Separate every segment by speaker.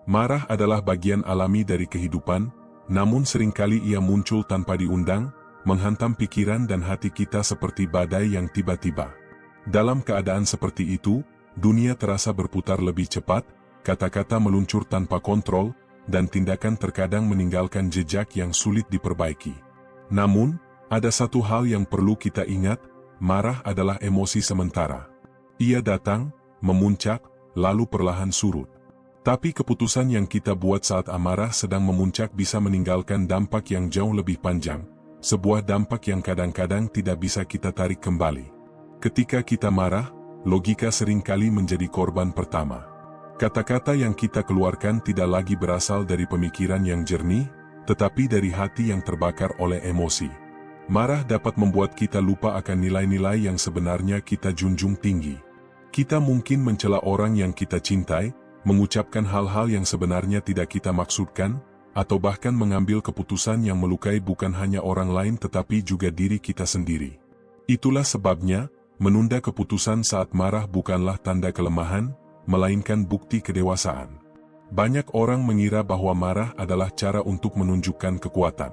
Speaker 1: Marah adalah bagian alami dari kehidupan, namun seringkali ia muncul tanpa diundang, menghantam pikiran dan hati kita seperti badai yang tiba-tiba. Dalam keadaan seperti itu, dunia terasa berputar lebih cepat, kata-kata meluncur tanpa kontrol, dan tindakan terkadang meninggalkan jejak yang sulit diperbaiki. Namun, ada satu hal yang perlu kita ingat, marah adalah emosi sementara. Ia datang, memuncak, lalu perlahan surut. Tapi keputusan yang kita buat saat amarah sedang memuncak bisa meninggalkan dampak yang jauh lebih panjang, sebuah dampak yang kadang-kadang tidak bisa kita tarik kembali. Ketika kita marah, logika seringkali menjadi korban pertama. Kata-kata yang kita keluarkan tidak lagi berasal dari pemikiran yang jernih, tetapi dari hati yang terbakar oleh emosi. Marah dapat membuat kita lupa akan nilai-nilai yang sebenarnya kita junjung tinggi. Kita mungkin mencela orang yang kita cintai, mengucapkan hal-hal yang sebenarnya tidak kita maksudkan, atau bahkan mengambil keputusan yang melukai bukan hanya orang lain tetapi juga diri kita sendiri. Itulah sebabnya, menunda keputusan saat marah bukanlah tanda kelemahan, melainkan bukti kedewasaan. Banyak orang mengira bahwa marah adalah cara untuk menunjukkan kekuatan.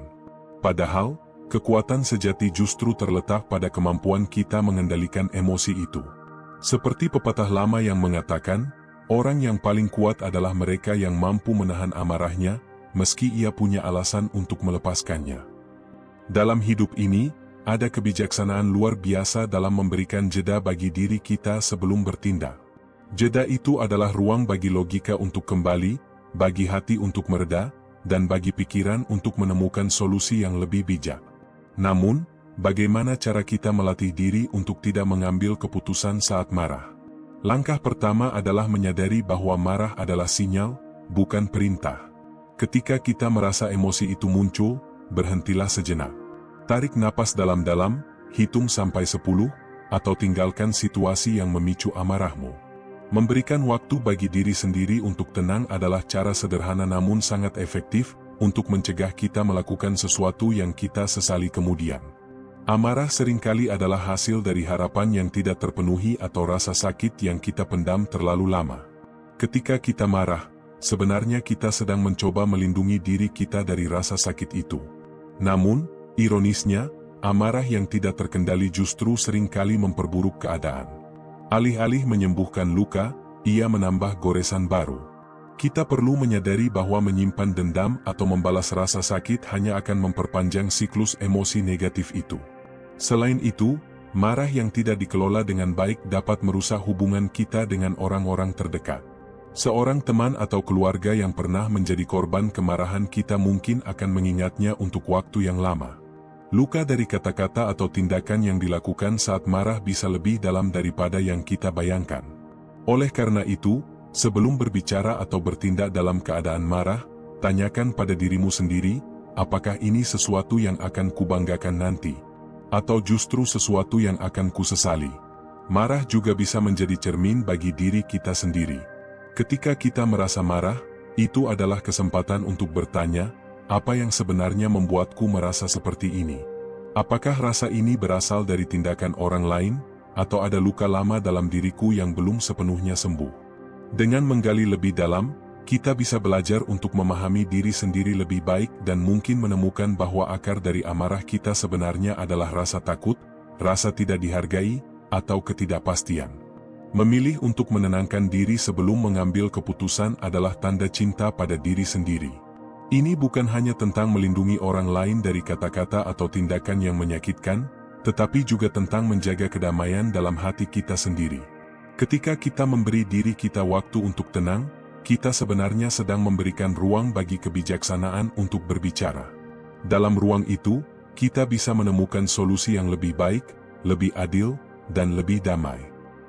Speaker 1: Padahal, kekuatan sejati justru terletak pada kemampuan kita mengendalikan emosi itu. Seperti pepatah lama yang mengatakan, orang yang paling kuat adalah mereka yang mampu menahan amarahnya, meski ia punya alasan untuk melepaskannya. Dalam hidup ini, ada kebijaksanaan luar biasa dalam memberikan jeda bagi diri kita sebelum bertindak. Jeda itu adalah ruang bagi logika untuk kembali, bagi hati untuk mereda, dan bagi pikiran untuk menemukan solusi yang lebih bijak. Namun, bagaimana cara kita melatih diri untuk tidak mengambil keputusan saat marah? Langkah pertama adalah menyadari bahwa marah adalah sinyal, bukan perintah. Ketika kita merasa emosi itu muncul, berhentilah sejenak. Tarik napas dalam-dalam, hitung sampai 10, atau tinggalkan situasi yang memicu amarahmu. Memberikan waktu bagi diri sendiri untuk tenang adalah cara sederhana namun sangat efektif untuk mencegah kita melakukan sesuatu yang kita sesali kemudian. Amarah seringkali adalah hasil dari harapan yang tidak terpenuhi atau rasa sakit yang kita pendam terlalu lama. Ketika kita marah, sebenarnya kita sedang mencoba melindungi diri kita dari rasa sakit itu. Namun, ironisnya, amarah yang tidak terkendali justru seringkali memperburuk keadaan. Alih-alih menyembuhkan luka, ia menambah goresan baru. Kita perlu menyadari bahwa menyimpan dendam atau membalas rasa sakit hanya akan memperpanjang siklus emosi negatif itu. Selain itu, marah yang tidak dikelola dengan baik dapat merusak hubungan kita dengan orang-orang terdekat. Seorang teman atau keluarga yang pernah menjadi korban kemarahan kita mungkin akan mengingatnya untuk waktu yang lama. Luka dari kata-kata atau tindakan yang dilakukan saat marah bisa lebih dalam daripada yang kita bayangkan. Oleh karena itu, sebelum berbicara atau bertindak dalam keadaan marah, tanyakan pada dirimu sendiri, apakah ini sesuatu yang akan kubanggakan nanti? Atau justru sesuatu yang akan kusesali? Marah juga bisa menjadi cermin bagi diri kita sendiri. Ketika kita merasa marah, itu adalah kesempatan untuk bertanya, apa yang sebenarnya membuatku merasa seperti ini? Apakah rasa ini berasal dari tindakan orang lain, atau ada luka lama dalam diriku yang belum sepenuhnya sembuh? Dengan menggali lebih dalam, kita bisa belajar untuk memahami diri sendiri lebih baik dan mungkin menemukan bahwa akar dari amarah kita sebenarnya adalah rasa takut, rasa tidak dihargai, atau ketidakpastian. Memilih untuk menenangkan diri sebelum mengambil keputusan adalah tanda cinta pada diri sendiri. Ini bukan hanya tentang melindungi orang lain dari kata-kata atau tindakan yang menyakitkan, tetapi juga tentang menjaga kedamaian dalam hati kita sendiri. Ketika kita memberi diri kita waktu untuk tenang, kita sebenarnya sedang memberikan ruang bagi kebijaksanaan untuk berbicara. Dalam ruang itu, kita bisa menemukan solusi yang lebih baik, lebih adil, dan lebih damai.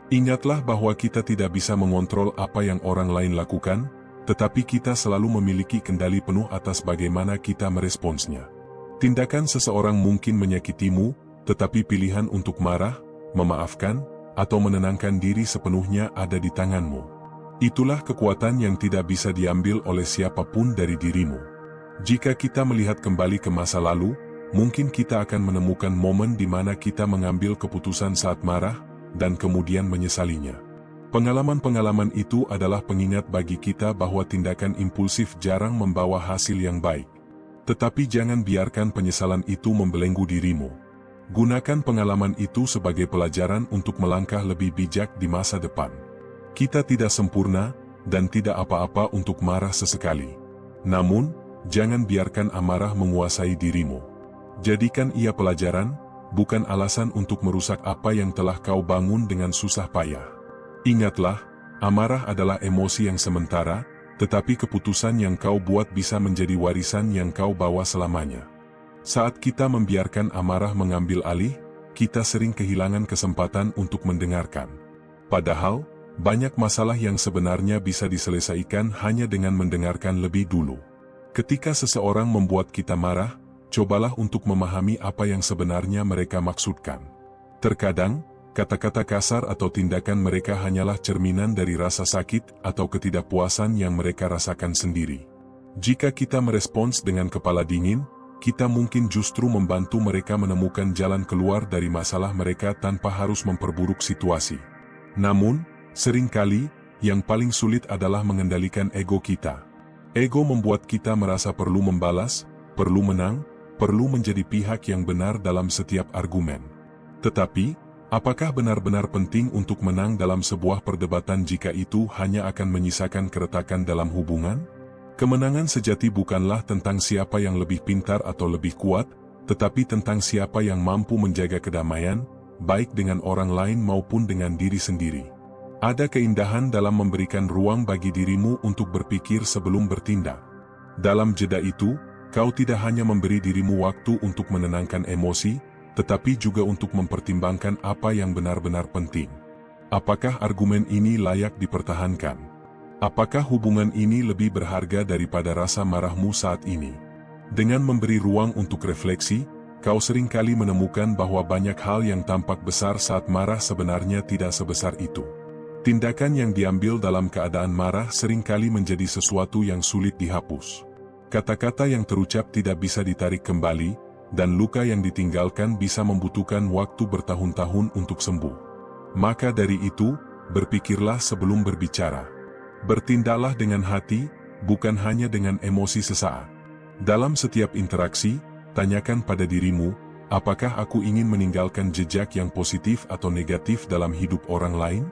Speaker 1: Ingatlah bahwa kita tidak bisa mengontrol apa yang orang lain lakukan, tetapi kita selalu memiliki kendali penuh atas bagaimana kita meresponsnya. Tindakan seseorang mungkin menyakitimu, tetapi pilihan untuk marah, memaafkan, atau menenangkan diri sepenuhnya ada di tanganmu. Itulah kekuatan yang tidak bisa diambil oleh siapapun dari dirimu. Jika kita melihat kembali ke masa lalu, mungkin kita akan menemukan momen di mana kita mengambil keputusan saat marah, dan kemudian menyesalinya. Pengalaman-pengalaman itu adalah pengingat bagi kita bahwa tindakan impulsif jarang membawa hasil yang baik. Tetapi jangan biarkan penyesalan itu membelenggu dirimu. Gunakan pengalaman itu sebagai pelajaran untuk melangkah lebih bijak di masa depan. Kita tidak sempurna, dan tidak apa-apa untuk marah sesekali. Namun, jangan biarkan amarah menguasai dirimu. Jadikan ia pelajaran, bukan alasan untuk merusak apa yang telah kau bangun dengan susah payah. Ingatlah, amarah adalah emosi yang sementara, tetapi keputusan yang kau buat bisa menjadi warisan yang kau bawa selamanya. Saat kita membiarkan amarah mengambil alih, kita sering kehilangan kesempatan untuk mendengarkan. Padahal, banyak masalah yang sebenarnya bisa diselesaikan hanya dengan mendengarkan lebih dulu. Ketika seseorang membuat kita marah, cobalah untuk memahami apa yang sebenarnya mereka maksudkan. Terkadang, kata-kata kasar atau tindakan mereka hanyalah cerminan dari rasa sakit atau ketidakpuasan yang mereka rasakan sendiri. Jika kita merespons dengan kepala dingin, kita mungkin justru membantu mereka menemukan jalan keluar dari masalah mereka tanpa harus memperburuk situasi. Namun, seringkali, yang paling sulit adalah mengendalikan ego kita. Ego membuat kita merasa perlu membalas, perlu menang, perlu menjadi pihak yang benar dalam setiap argumen. Tetapi, apakah benar-benar penting untuk menang dalam sebuah perdebatan jika itu hanya akan menyisakan keretakan dalam hubungan? Kemenangan sejati bukanlah tentang siapa yang lebih pintar atau lebih kuat, tetapi tentang siapa yang mampu menjaga kedamaian, baik dengan orang lain maupun dengan diri sendiri. Ada keindahan dalam memberikan ruang bagi dirimu untuk berpikir sebelum bertindak. Dalam jeda itu, kau tidak hanya memberi dirimu waktu untuk menenangkan emosi, tetapi juga untuk mempertimbangkan apa yang benar-benar penting. Apakah argumen ini layak dipertahankan? Apakah hubungan ini lebih berharga daripada rasa marahmu saat ini? Dengan memberi ruang untuk refleksi, kau seringkali menemukan bahwa banyak hal yang tampak besar saat marah sebenarnya tidak sebesar itu. Tindakan yang diambil dalam keadaan marah seringkali menjadi sesuatu yang sulit dihapus. Kata-kata yang terucap tidak bisa ditarik kembali, dan luka yang ditinggalkan bisa membutuhkan waktu bertahun-tahun untuk sembuh. Maka dari itu, berpikirlah sebelum berbicara. Bertindaklah dengan hati, bukan hanya dengan emosi sesaat. Dalam setiap interaksi, tanyakan pada dirimu, apakah aku ingin meninggalkan jejak yang positif atau negatif dalam hidup orang lain?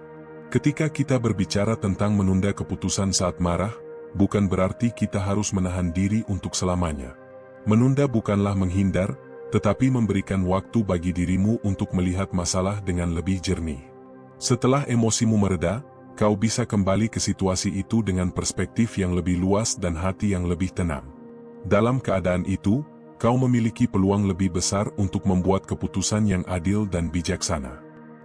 Speaker 1: Ketika kita berbicara tentang menunda keputusan saat marah, bukan berarti kita harus menahan diri untuk selamanya. Menunda bukanlah menghindar, tetapi memberikan waktu bagi dirimu untuk melihat masalah dengan lebih jernih. Setelah emosimu mereda, kau bisa kembali ke situasi itu dengan perspektif yang lebih luas dan hati yang lebih tenang. Dalam keadaan itu, kau memiliki peluang lebih besar untuk membuat keputusan yang adil dan bijaksana.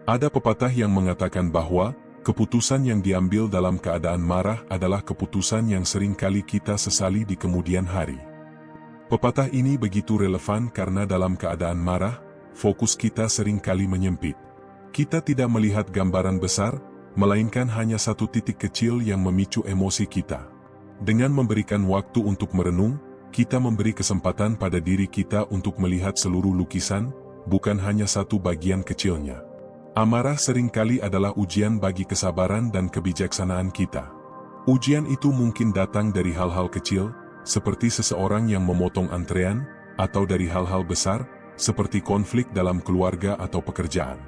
Speaker 1: Ada pepatah yang mengatakan bahwa, keputusan yang diambil dalam keadaan marah adalah keputusan yang seringkali kita sesali di kemudian hari. Pepatah ini begitu relevan karena dalam keadaan marah, fokus kita seringkali menyempit. Kita tidak melihat gambaran besar, melainkan hanya satu titik kecil yang memicu emosi kita. Dengan memberikan waktu untuk merenung, kita memberi kesempatan pada diri kita untuk melihat seluruh lukisan, bukan hanya satu bagian kecilnya. Amarah seringkali adalah ujian bagi kesabaran dan kebijaksanaan kita. Ujian itu mungkin datang dari hal-hal kecil, seperti seseorang yang memotong antrean, atau dari hal-hal besar, seperti konflik dalam keluarga atau pekerjaan.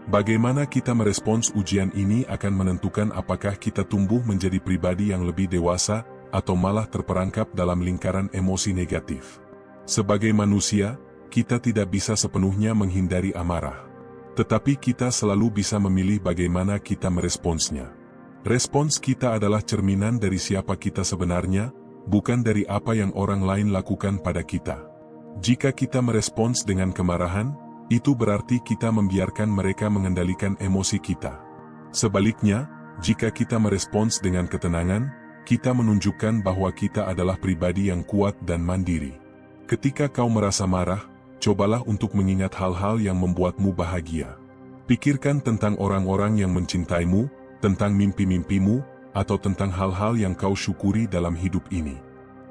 Speaker 1: Bagaimana kita merespons ujian ini akan menentukan apakah kita tumbuh menjadi pribadi yang lebih dewasa, atau malah terperangkap dalam lingkaran emosi negatif. Sebagai manusia, kita tidak bisa sepenuhnya menghindari amarah. Tetapi kita selalu bisa memilih bagaimana kita meresponsnya. Respons kita adalah cerminan dari siapa kita sebenarnya, bukan dari apa yang orang lain lakukan pada kita. Jika kita merespons dengan kemarahan, itu berarti kita membiarkan mereka mengendalikan emosi kita. Sebaliknya, jika kita merespons dengan ketenangan, kita menunjukkan bahwa kita adalah pribadi yang kuat dan mandiri. Ketika kau merasa marah, cobalah untuk mengingat hal-hal yang membuatmu bahagia. Pikirkan tentang orang-orang yang mencintaimu, tentang mimpi-mimpimu, atau tentang hal-hal yang kau syukuri dalam hidup ini.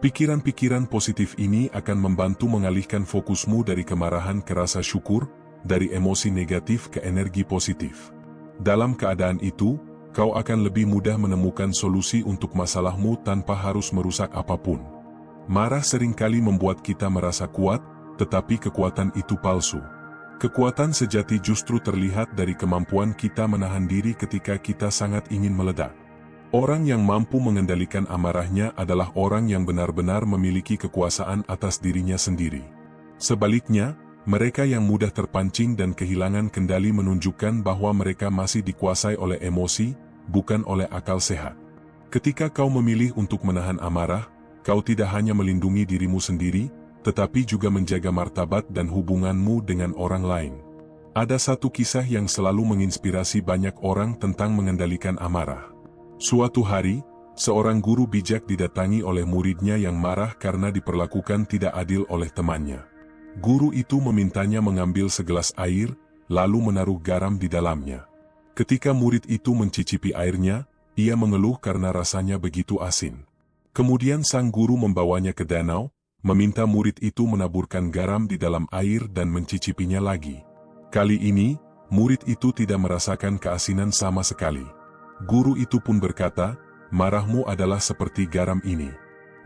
Speaker 1: Pikiran-pikiran positif ini akan membantu mengalihkan fokusmu dari kemarahan ke rasa syukur, dari emosi negatif ke energi positif. Dalam keadaan itu, kau akan lebih mudah menemukan solusi untuk masalahmu tanpa harus merusak apapun. Marah seringkali membuat kita merasa kuat, tetapi kekuatan itu palsu. Kekuatan sejati justru terlihat dari kemampuan kita menahan diri ketika kita sangat ingin meledak. Orang yang mampu mengendalikan amarahnya adalah orang yang benar-benar memiliki kekuasaan atas dirinya sendiri. Sebaliknya, mereka yang mudah terpancing dan kehilangan kendali menunjukkan bahwa mereka masih dikuasai oleh emosi, bukan oleh akal sehat. Ketika kau memilih untuk menahan amarah, kau tidak hanya melindungi dirimu sendiri, tetapi juga menjaga martabat dan hubunganmu dengan orang lain. Ada satu kisah yang selalu menginspirasi banyak orang tentang mengendalikan amarah. Suatu hari, seorang guru bijak didatangi oleh muridnya yang marah karena diperlakukan tidak adil oleh temannya. Guru itu memintanya mengambil segelas air, lalu menaruh garam di dalamnya. Ketika murid itu mencicipi airnya, ia mengeluh karena rasanya begitu asin. Kemudian sang guru membawanya ke danau, meminta murid itu menaburkan garam di dalam air dan mencicipinya lagi. Kali ini, murid itu tidak merasakan keasinan sama sekali. Guru itu pun berkata, "Marahmu adalah seperti garam ini.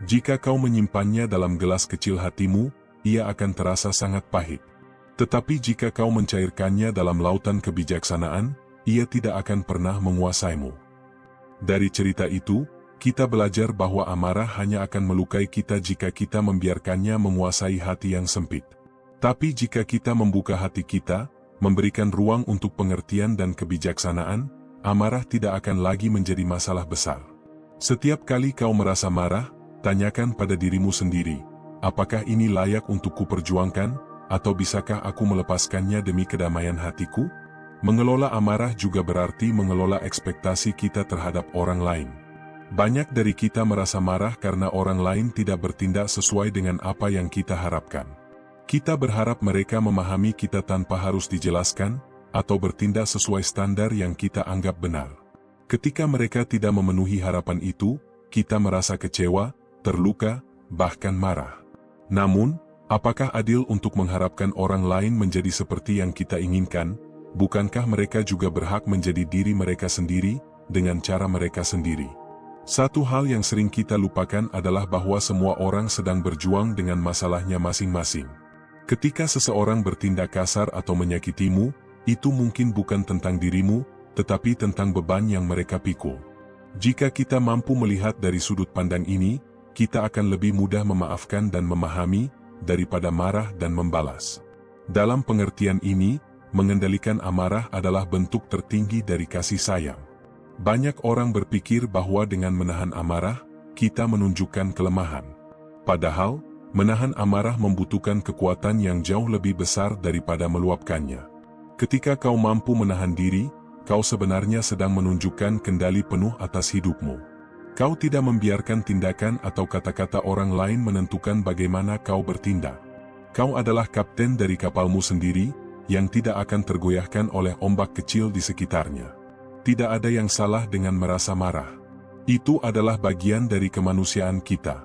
Speaker 1: Jika kau menyimpannya dalam gelas kecil hatimu, ia akan terasa sangat pahit. Tetapi jika kau mencairkannya dalam lautan kebijaksanaan, ia tidak akan pernah menguasaimu." Dari cerita itu, kita belajar bahwa amarah hanya akan melukai kita jika kita membiarkannya menguasai hati yang sempit. Tapi jika kita membuka hati kita, memberikan ruang untuk pengertian dan kebijaksanaan, amarah tidak akan lagi menjadi masalah besar. Setiap kali kau merasa marah, tanyakan pada dirimu sendiri, apakah ini layak untuk kuperjuangkan, atau bisakah aku melepaskannya demi kedamaian hatiku? Mengelola amarah juga berarti mengelola ekspektasi kita terhadap orang lain. Banyak dari kita merasa marah karena orang lain tidak bertindak sesuai dengan apa yang kita harapkan. Kita berharap mereka memahami kita tanpa harus dijelaskan, atau bertindak sesuai standar yang kita anggap benar. Ketika mereka tidak memenuhi harapan itu, kita merasa kecewa, terluka, bahkan marah. Namun, apakah adil untuk mengharapkan orang lain menjadi seperti yang kita inginkan? Bukankah mereka juga berhak menjadi diri mereka sendiri, dengan cara mereka sendiri? Satu hal yang sering kita lupakan adalah bahwa semua orang sedang berjuang dengan masalahnya masing-masing. Ketika seseorang bertindak kasar atau menyakitimu, itu mungkin bukan tentang dirimu, tetapi tentang beban yang mereka pikul. Jika kita mampu melihat dari sudut pandang ini, kita akan lebih mudah memaafkan dan memahami, daripada marah dan membalas. Dalam pengertian ini, mengendalikan amarah adalah bentuk tertinggi dari kasih sayang. Banyak orang berpikir bahwa dengan menahan amarah, kita menunjukkan kelemahan. Padahal, menahan amarah membutuhkan kekuatan yang jauh lebih besar daripada meluapkannya. Ketika kau mampu menahan diri, kau sebenarnya sedang menunjukkan kendali penuh atas hidupmu. Kau tidak membiarkan tindakan atau kata-kata orang lain menentukan bagaimana kau bertindak. Kau adalah kapten dari kapalmu sendiri, yang tidak akan tergoyahkan oleh ombak kecil di sekitarnya. Tidak ada yang salah dengan merasa marah. Itu adalah bagian dari kemanusiaan kita.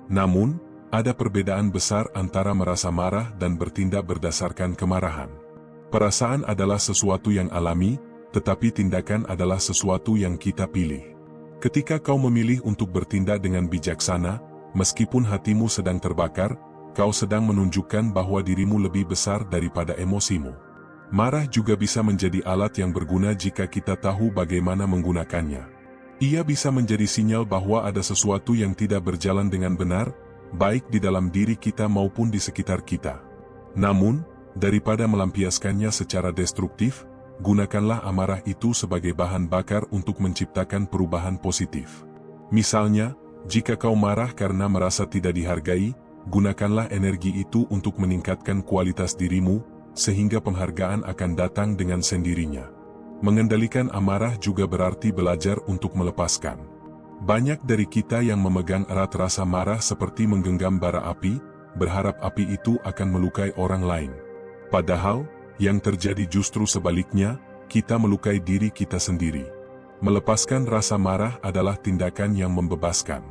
Speaker 1: Namun, ada perbedaan besar antara merasa marah dan bertindak berdasarkan kemarahan. Perasaan adalah sesuatu yang alami, tetapi tindakan adalah sesuatu yang kita pilih. Ketika kau memilih untuk bertindak dengan bijaksana, meskipun hatimu sedang terbakar, kau sedang menunjukkan bahwa dirimu lebih besar daripada emosimu. Marah juga bisa menjadi alat yang berguna jika kita tahu bagaimana menggunakannya. Ia bisa menjadi sinyal bahwa ada sesuatu yang tidak berjalan dengan benar, baik di dalam diri kita maupun di sekitar kita. Namun, daripada melampiaskannya secara destruktif, gunakanlah amarah itu sebagai bahan bakar untuk menciptakan perubahan positif. Misalnya, jika kau marah karena merasa tidak dihargai, gunakanlah energi itu untuk meningkatkan kualitas dirimu, sehingga penghargaan akan datang dengan sendirinya. Mengendalikan amarah juga berarti belajar untuk melepaskan. Banyak dari kita yang memegang erat rasa marah seperti menggenggam bara api, berharap api itu akan melukai orang lain. Padahal, yang terjadi justru sebaliknya, kita melukai diri kita sendiri. Melepaskan rasa marah adalah tindakan yang membebaskan.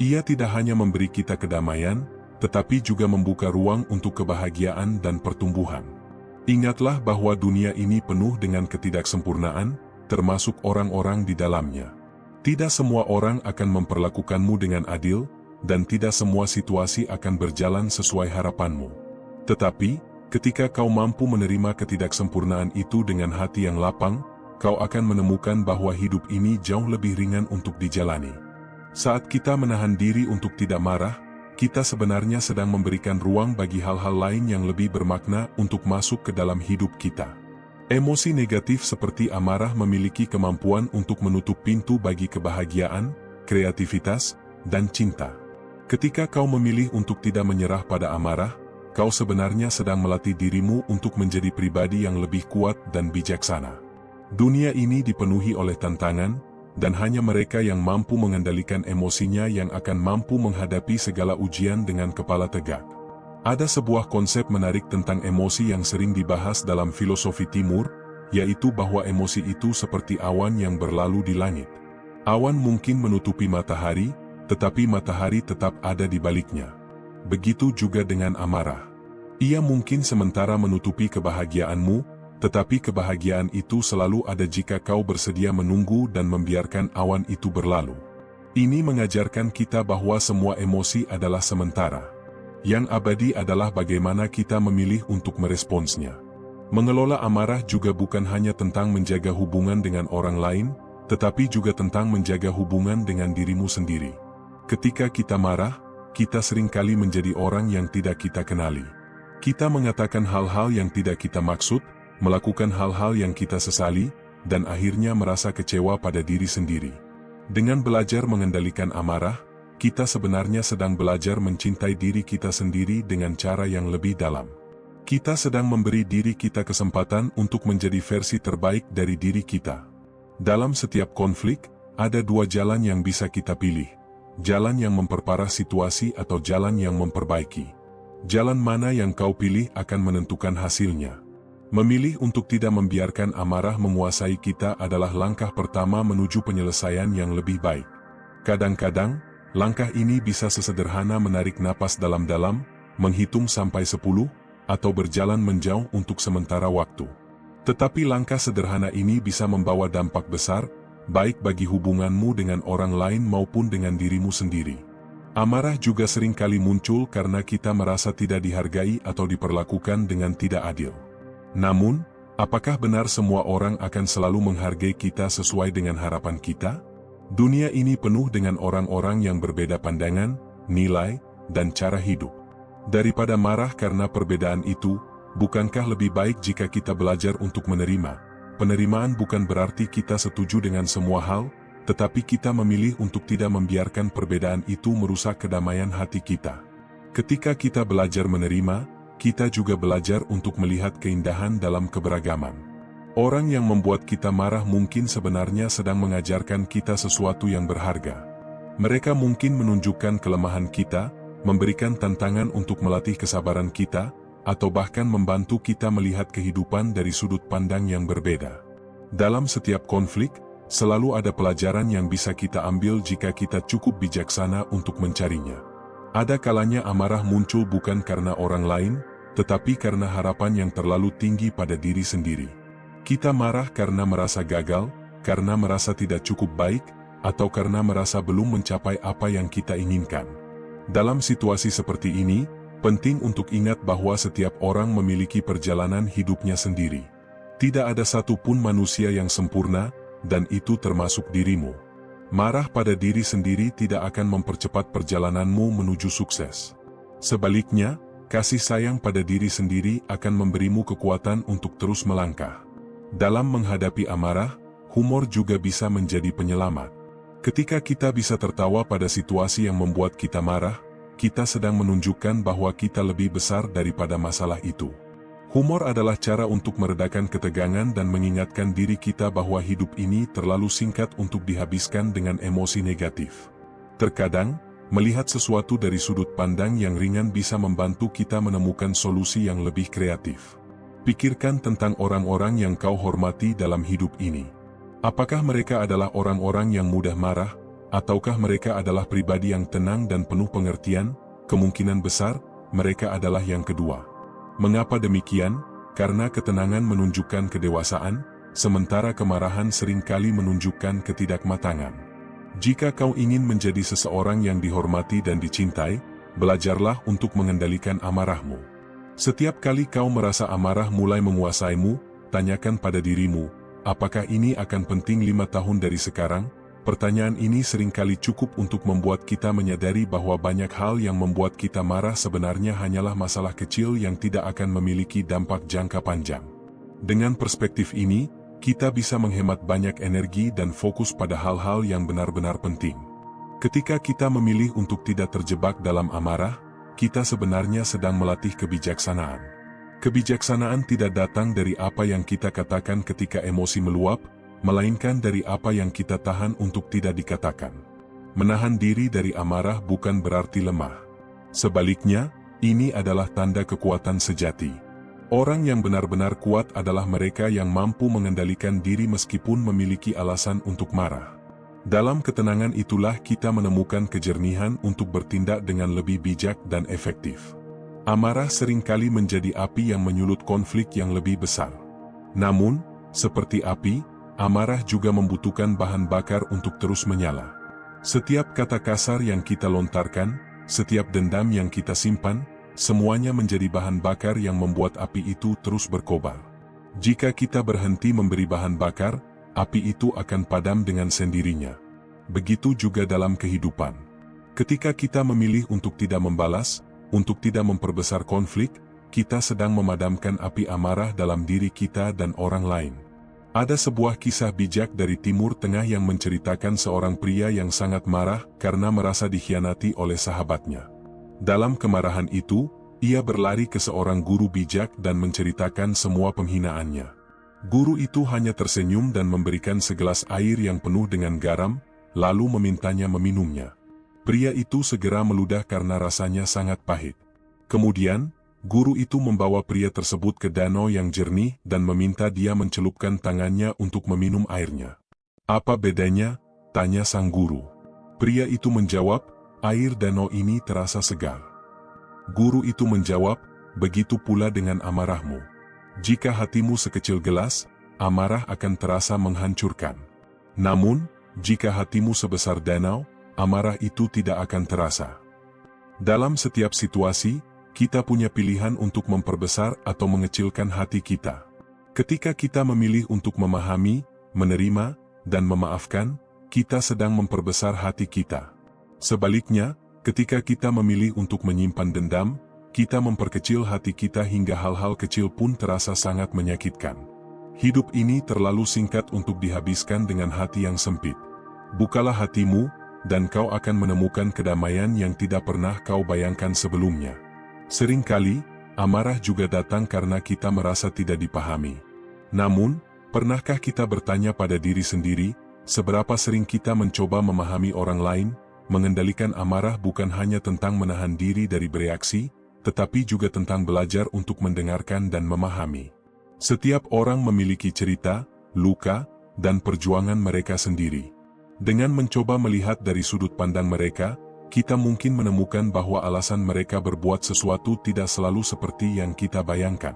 Speaker 1: Ia tidak hanya memberi kita kedamaian, tetapi juga membuka ruang untuk kebahagiaan dan pertumbuhan. Ingatlah bahwa dunia ini penuh dengan ketidaksempurnaan, termasuk orang-orang di dalamnya. Tidak semua orang akan memperlakukanmu dengan adil, dan tidak semua situasi akan berjalan sesuai harapanmu. Tetapi, ketika kau mampu menerima ketidaksempurnaan itu dengan hati yang lapang, kau akan menemukan bahwa hidup ini jauh lebih ringan untuk dijalani. Saat kita menahan diri untuk tidak marah, kita sebenarnya sedang memberikan ruang bagi hal-hal lain yang lebih bermakna untuk masuk ke dalam hidup kita. Emosi negatif seperti amarah memiliki kemampuan untuk menutup pintu bagi kebahagiaan, kreativitas, dan cinta. Ketika kau memilih untuk tidak menyerah pada amarah, kau sebenarnya sedang melatih dirimu untuk menjadi pribadi yang lebih kuat dan bijaksana. Dunia ini dipenuhi oleh tantangan, dan hanya mereka yang mampu mengendalikan emosinya yang akan mampu menghadapi segala ujian dengan kepala tegak. Ada sebuah konsep menarik tentang emosi yang sering dibahas dalam filosofi timur, yaitu bahwa emosi itu seperti awan yang berlalu di langit. Awan mungkin menutupi matahari, tetapi matahari tetap ada di baliknya. Begitu juga dengan amarah. Ia mungkin sementara menutupi kebahagiaanmu, tetapi kebahagiaan itu selalu ada jika kau bersedia menunggu dan membiarkan awan itu berlalu. Ini mengajarkan kita bahwa semua emosi adalah sementara. Yang abadi adalah bagaimana kita memilih untuk meresponsnya. Mengelola amarah juga bukan hanya tentang menjaga hubungan dengan orang lain, tetapi juga tentang menjaga hubungan dengan dirimu sendiri. Ketika kita marah, kita seringkali menjadi orang yang tidak kita kenali. Kita mengatakan hal-hal yang tidak kita maksud, melakukan hal-hal yang kita sesali, dan akhirnya merasa kecewa pada diri sendiri. Dengan belajar mengendalikan amarah, kita sebenarnya sedang belajar mencintai diri kita sendiri dengan cara yang lebih dalam. Kita sedang memberi diri kita kesempatan untuk menjadi versi terbaik dari diri kita. Dalam setiap konflik, ada dua jalan yang bisa kita pilih. Jalan yang memperparah situasi atau jalan yang memperbaiki. Jalan mana yang kau pilih akan menentukan hasilnya. Memilih untuk tidak membiarkan amarah menguasai kita adalah langkah pertama menuju penyelesaian yang lebih baik. Kadang-kadang, langkah ini bisa sesederhana menarik napas dalam-dalam, menghitung sampai 10, atau berjalan menjauh untuk sementara waktu. Tetapi langkah sederhana ini bisa membawa dampak besar, baik bagi hubunganmu dengan orang lain maupun dengan dirimu sendiri. Amarah juga seringkali muncul karena kita merasa tidak dihargai atau diperlakukan dengan tidak adil. Namun, apakah benar semua orang akan selalu menghargai kita sesuai dengan harapan kita? Dunia ini penuh dengan orang-orang yang berbeda pandangan, nilai, dan cara hidup. Daripada marah karena perbedaan itu, bukankah lebih baik jika kita belajar untuk menerima? Penerimaan bukan berarti kita setuju dengan semua hal, tetapi kita memilih untuk tidak membiarkan perbedaan itu merusak kedamaian hati kita. Ketika kita belajar menerima, kita juga belajar untuk melihat keindahan dalam keberagaman. Orang yang membuat kita marah mungkin sebenarnya sedang mengajarkan kita sesuatu yang berharga. Mereka mungkin menunjukkan kelemahan kita, memberikan tantangan untuk melatih kesabaran kita, atau bahkan membantu kita melihat kehidupan dari sudut pandang yang berbeda. Dalam setiap konflik, selalu ada pelajaran yang bisa kita ambil jika kita cukup bijaksana untuk mencarinya. Ada kalanya amarah muncul bukan karena orang lain, tetapi karena harapan yang terlalu tinggi pada diri sendiri. Kita marah karena merasa gagal, karena merasa tidak cukup baik, atau karena merasa belum mencapai apa yang kita inginkan. Dalam situasi seperti ini, penting untuk ingat bahwa setiap orang memiliki perjalanan hidupnya sendiri. Tidak ada satupun manusia yang sempurna, dan itu termasuk dirimu. Marah pada diri sendiri tidak akan mempercepat perjalananmu menuju sukses. Sebaliknya, kasih sayang pada diri sendiri akan memberimu kekuatan untuk terus melangkah. Dalam menghadapi amarah, humor juga bisa menjadi penyelamat. Ketika kita bisa tertawa pada situasi yang membuat kita marah, kita sedang menunjukkan bahwa kita lebih besar daripada masalah itu. Humor adalah cara untuk meredakan ketegangan dan mengingatkan diri kita bahwa hidup ini terlalu singkat untuk dihabiskan dengan emosi negatif. Terkadang, melihat sesuatu dari sudut pandang yang ringan bisa membantu kita menemukan solusi yang lebih kreatif. Pikirkan tentang orang-orang yang kau hormati dalam hidup ini. Apakah mereka adalah orang-orang yang mudah marah, ataukah mereka adalah pribadi yang tenang dan penuh pengertian? Kemungkinan besar, mereka adalah yang kedua. Mengapa demikian? Karena ketenangan menunjukkan kedewasaan, sementara kemarahan seringkali menunjukkan ketidakmatangan. Jika kau ingin menjadi seseorang yang dihormati dan dicintai, belajarlah untuk mengendalikan amarahmu. Setiap kali kau merasa amarah mulai menguasaimu, tanyakan pada dirimu, apakah ini akan penting 5 tahun dari sekarang? Pertanyaan ini seringkali cukup untuk membuat kita menyadari bahwa banyak hal yang membuat kita marah sebenarnya hanyalah masalah kecil yang tidak akan memiliki dampak jangka panjang. Dengan perspektif ini, kita bisa menghemat banyak energi dan fokus pada hal-hal yang benar-benar penting. Ketika kita memilih untuk tidak terjebak dalam amarah, kita sebenarnya sedang melatih kebijaksanaan. Kebijaksanaan tidak datang dari apa yang kita katakan ketika emosi meluap, melainkan dari apa yang kita tahan untuk tidak dikatakan. Menahan diri dari amarah bukan berarti lemah. Sebaliknya, ini adalah tanda kekuatan sejati. Orang yang benar-benar kuat adalah mereka yang mampu mengendalikan diri meskipun memiliki alasan untuk marah. Dalam ketenangan itulah kita menemukan kejernihan untuk bertindak dengan lebih bijak dan efektif. Amarah seringkali menjadi api yang menyulut konflik yang lebih besar. Namun, seperti api, amarah juga membutuhkan bahan bakar untuk terus menyala. Setiap kata kasar yang kita lontarkan, setiap dendam yang kita simpan, semuanya menjadi bahan bakar yang membuat api itu terus berkobar. Jika kita berhenti memberi bahan bakar, api itu akan padam dengan sendirinya. Begitu juga dalam kehidupan. Ketika kita memilih untuk tidak membalas, untuk tidak memperbesar konflik, kita sedang memadamkan api amarah dalam diri kita dan orang lain. Ada sebuah kisah bijak dari Timur Tengah yang menceritakan seorang pria yang sangat marah karena merasa dikhianati oleh sahabatnya. Dalam kemarahan itu, ia berlari ke seorang guru bijak dan menceritakan semua penghinaannya. Guru itu hanya tersenyum dan memberikan segelas air yang penuh dengan garam, lalu memintanya meminumnya. Pria itu segera meludah karena rasanya sangat pahit. Kemudian, guru itu membawa pria tersebut ke danau yang jernih dan meminta dia mencelupkan tangannya untuk meminum airnya. "Apa bedanya?" tanya sang guru. Pria itu menjawab, "Air danau ini terasa segar." Guru itu menjawab, "Begitu pula dengan amarahmu. Jika hatimu sekecil gelas, amarah akan terasa menghancurkan. Namun, jika hatimu sebesar danau, amarah itu tidak akan terasa." Dalam setiap situasi, kita punya pilihan untuk memperbesar atau mengecilkan hati kita. Ketika kita memilih untuk memahami, menerima, dan memaafkan, kita sedang memperbesar hati kita. Sebaliknya, ketika kita memilih untuk menyimpan dendam, kita memperkecil hati kita hingga hal-hal kecil pun terasa sangat menyakitkan. Hidup ini terlalu singkat untuk dihabiskan dengan hati yang sempit. Bukalah hatimu, dan kau akan menemukan kedamaian yang tidak pernah kau bayangkan sebelumnya. Seringkali, amarah juga datang karena kita merasa tidak dipahami. Namun, pernahkah kita bertanya pada diri sendiri, seberapa sering kita mencoba memahami orang lain? Mengendalikan amarah bukan hanya tentang menahan diri dari bereaksi, tetapi juga tentang belajar untuk mendengarkan dan memahami. Setiap orang memiliki cerita, luka, dan perjuangan mereka sendiri. Dengan mencoba melihat dari sudut pandang mereka, kita mungkin menemukan bahwa alasan mereka berbuat sesuatu tidak selalu seperti yang kita bayangkan.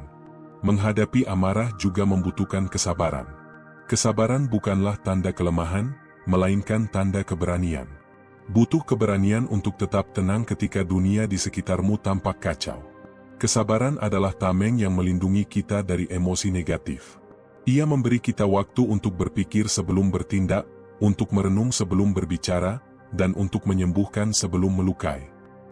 Speaker 1: Menghadapi amarah juga membutuhkan kesabaran. Kesabaran bukanlah tanda kelemahan, melainkan tanda keberanian. Butuh keberanian untuk tetap tenang ketika dunia di sekitarmu tampak kacau. Kesabaran adalah tameng yang melindungi kita dari emosi negatif. Ia memberi kita waktu untuk berpikir sebelum bertindak, untuk merenung sebelum berbicara, dan untuk menyembuhkan sebelum melukai.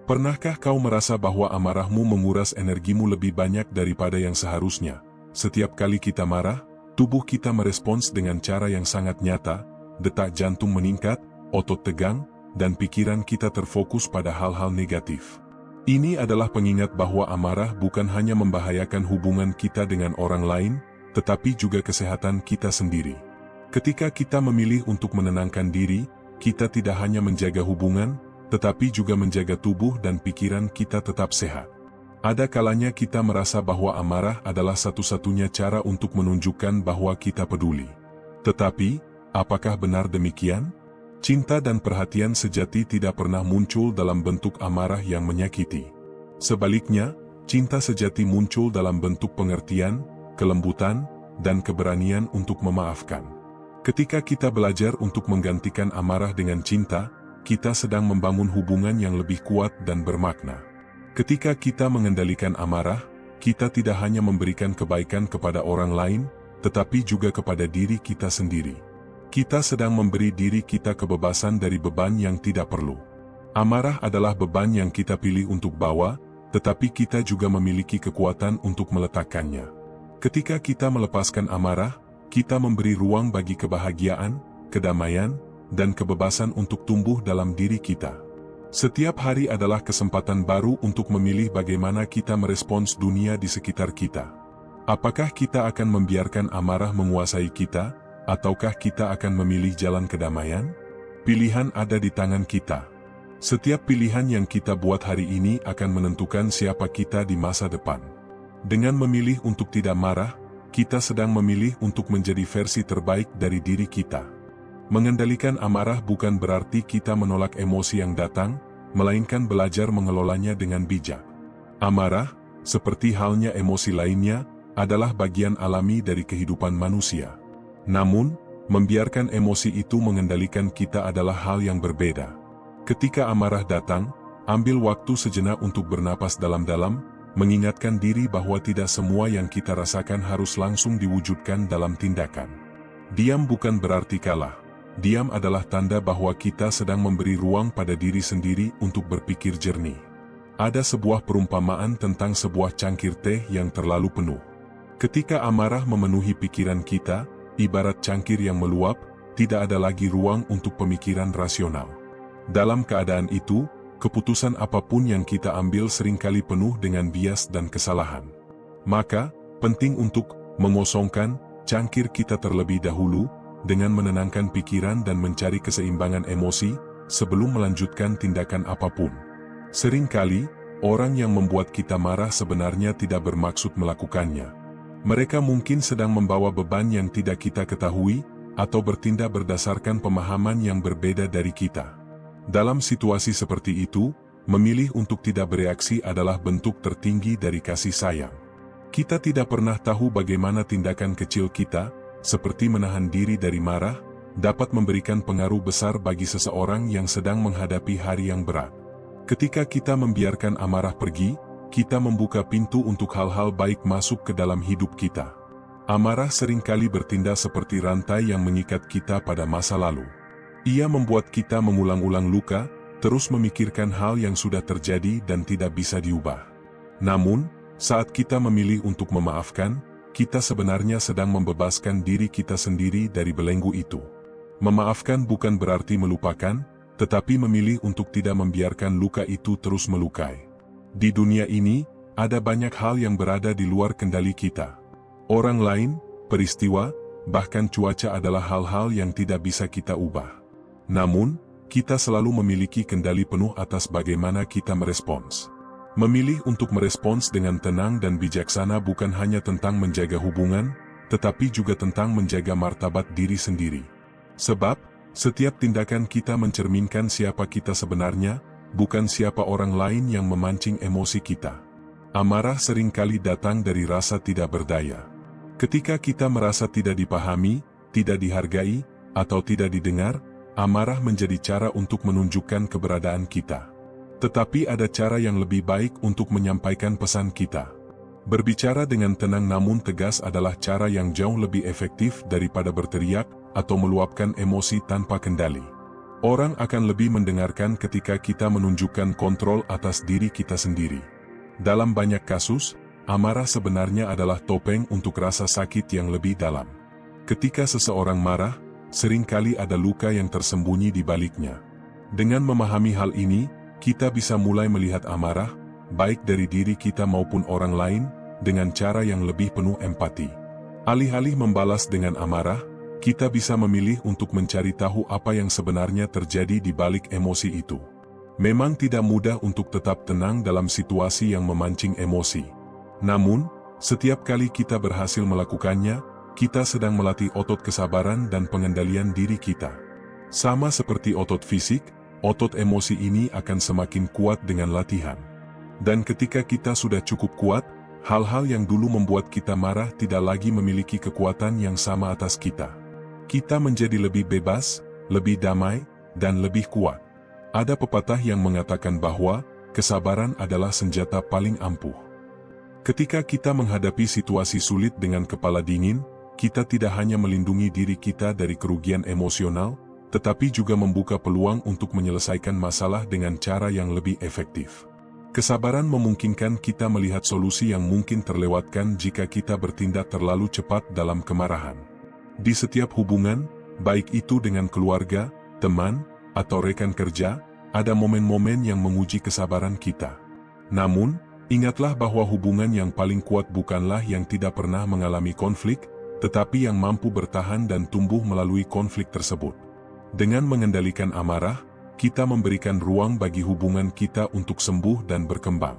Speaker 1: Pernahkah kau merasa bahwa amarahmu menguras energimu lebih banyak daripada yang seharusnya? Setiap kali kita marah, tubuh kita merespons dengan cara yang sangat nyata, detak jantung meningkat, otot tegang, dan pikiran kita terfokus pada hal-hal negatif. Ini adalah pengingat bahwa amarah bukan hanya membahayakan hubungan kita dengan orang lain, tetapi juga kesehatan kita sendiri. Ketika kita memilih untuk menenangkan diri, kita tidak hanya menjaga hubungan, tetapi juga menjaga tubuh dan pikiran kita tetap sehat. Ada kalanya kita merasa bahwa amarah adalah satu-satunya cara untuk menunjukkan bahwa kita peduli. Tetapi, apakah benar demikian? Cinta dan perhatian sejati tidak pernah muncul dalam bentuk amarah yang menyakiti. Sebaliknya, cinta sejati muncul dalam bentuk pengertian, kelembutan, dan keberanian untuk memaafkan. Ketika kita belajar untuk menggantikan amarah dengan cinta, kita sedang membangun hubungan yang lebih kuat dan bermakna. Ketika kita mengendalikan amarah, kita tidak hanya memberikan kebaikan kepada orang lain, tetapi juga kepada diri kita sendiri. Kita sedang memberi diri kita kebebasan dari beban yang tidak perlu. Amarah adalah beban yang kita pilih untuk bawa, tetapi kita juga memiliki kekuatan untuk meletakkannya. Ketika kita melepaskan amarah, kita memberi ruang bagi kebahagiaan, kedamaian, dan kebebasan untuk tumbuh dalam diri kita. Setiap hari adalah kesempatan baru untuk memilih bagaimana kita merespons dunia di sekitar kita. Apakah kita akan membiarkan amarah menguasai kita, ataukah kita akan memilih jalan kedamaian? Pilihan ada di tangan kita. Setiap pilihan yang kita buat hari ini akan menentukan siapa kita di masa depan. Dengan memilih untuk tidak marah, kita sedang memilih untuk menjadi versi terbaik dari diri kita. Mengendalikan amarah bukan berarti kita menolak emosi yang datang, melainkan belajar mengelolanya dengan bijak. Amarah, seperti halnya emosi lainnya, adalah bagian alami dari kehidupan manusia. Namun, membiarkan emosi itu mengendalikan kita adalah hal yang berbeda. Ketika amarah datang, ambil waktu sejenak untuk bernapas dalam-dalam, mengingatkan diri bahwa tidak semua yang kita rasakan harus langsung diwujudkan dalam tindakan. Diam bukan berarti kalah. Diam adalah tanda bahwa kita sedang memberi ruang pada diri sendiri untuk berpikir jernih. Ada sebuah perumpamaan tentang sebuah cangkir teh yang terlalu penuh. Ketika amarah memenuhi pikiran kita, ibarat cangkir yang meluap, tidak ada lagi ruang untuk pemikiran rasional. Dalam keadaan itu, keputusan apapun yang kita ambil seringkali penuh dengan bias dan kesalahan. Maka, penting untuk mengosongkan cangkir kita terlebih dahulu, dengan menenangkan pikiran dan mencari keseimbangan emosi, sebelum melanjutkan tindakan apapun. Seringkali, orang yang membuat kita marah sebenarnya tidak bermaksud melakukannya. Mereka mungkin sedang membawa beban yang tidak kita ketahui, atau bertindak berdasarkan pemahaman yang berbeda dari kita. Dalam situasi seperti itu, memilih untuk tidak bereaksi adalah bentuk tertinggi dari kasih sayang. Kita tidak pernah tahu bagaimana tindakan kecil kita, seperti menahan diri dari marah, dapat memberikan pengaruh besar bagi seseorang yang sedang menghadapi hari yang berat. Ketika kita membiarkan amarah pergi, kita membuka pintu untuk hal-hal baik masuk ke dalam hidup kita. Amarah seringkali bertindak seperti rantai yang mengikat kita pada masa lalu. Ia membuat kita mengulang-ulang luka, terus memikirkan hal yang sudah terjadi dan tidak bisa diubah. Namun, saat kita memilih untuk memaafkan, kita sebenarnya sedang membebaskan diri kita sendiri dari belenggu itu. Memaafkan bukan berarti melupakan, tetapi memilih untuk tidak membiarkan luka itu terus melukai. Di dunia ini, ada banyak hal yang berada di luar kendali kita. Orang lain, peristiwa, bahkan cuaca adalah hal-hal yang tidak bisa kita ubah. Namun, kita selalu memiliki kendali penuh atas bagaimana kita merespons. Memilih untuk merespons dengan tenang dan bijaksana bukan hanya tentang menjaga hubungan, tetapi juga tentang menjaga martabat diri sendiri. Sebab, setiap tindakan kita mencerminkan siapa kita sebenarnya, bukan siapa orang lain yang memancing emosi kita. Amarah seringkali datang dari rasa tidak berdaya. Ketika kita merasa tidak dipahami, tidak dihargai, atau tidak didengar, amarah menjadi cara untuk menunjukkan keberadaan kita. Tetapi ada cara yang lebih baik untuk menyampaikan pesan kita. Berbicara dengan tenang namun tegas adalah cara yang jauh lebih efektif daripada berteriak atau meluapkan emosi tanpa kendali. Orang akan lebih mendengarkan ketika kita menunjukkan kontrol atas diri kita sendiri. Dalam banyak kasus, amarah sebenarnya adalah topeng untuk rasa sakit yang lebih dalam. Ketika seseorang marah, seringkali ada luka yang tersembunyi di baliknya. Dengan memahami hal ini, kita bisa mulai melihat amarah, baik dari diri kita maupun orang lain, dengan cara yang lebih penuh empati. Alih-alih membalas dengan amarah, kita bisa memilih untuk mencari tahu apa yang sebenarnya terjadi di balik emosi itu. Memang tidak mudah untuk tetap tenang dalam situasi yang memancing emosi. Namun, setiap kali kita berhasil melakukannya, kita sedang melatih otot kesabaran dan pengendalian diri kita. Sama seperti otot fisik, otot emosi ini akan semakin kuat dengan latihan. Dan ketika kita sudah cukup kuat, Hal-hal yang dulu membuat kita marah tidak lagi memiliki kekuatan yang sama atas kita. Kita menjadi lebih bebas, lebih damai, dan lebih kuat. Ada pepatah yang mengatakan bahwa kesabaran adalah senjata paling ampuh. Ketika kita menghadapi situasi sulit dengan kepala dingin, kita tidak hanya melindungi diri kita dari kerugian emosional, tetapi juga membuka peluang untuk menyelesaikan masalah dengan cara yang lebih efektif. Kesabaran memungkinkan kita melihat solusi yang mungkin terlewatkan jika kita bertindak terlalu cepat dalam kemarahan. Di setiap hubungan, baik itu dengan keluarga, teman, atau rekan kerja, ada momen-momen yang menguji kesabaran kita. Namun, ingatlah bahwa hubungan yang paling kuat bukanlah yang tidak pernah mengalami konflik, tetapi yang mampu bertahan dan tumbuh melalui konflik tersebut. Dengan mengendalikan amarah, kita memberikan ruang bagi hubungan kita untuk sembuh dan berkembang.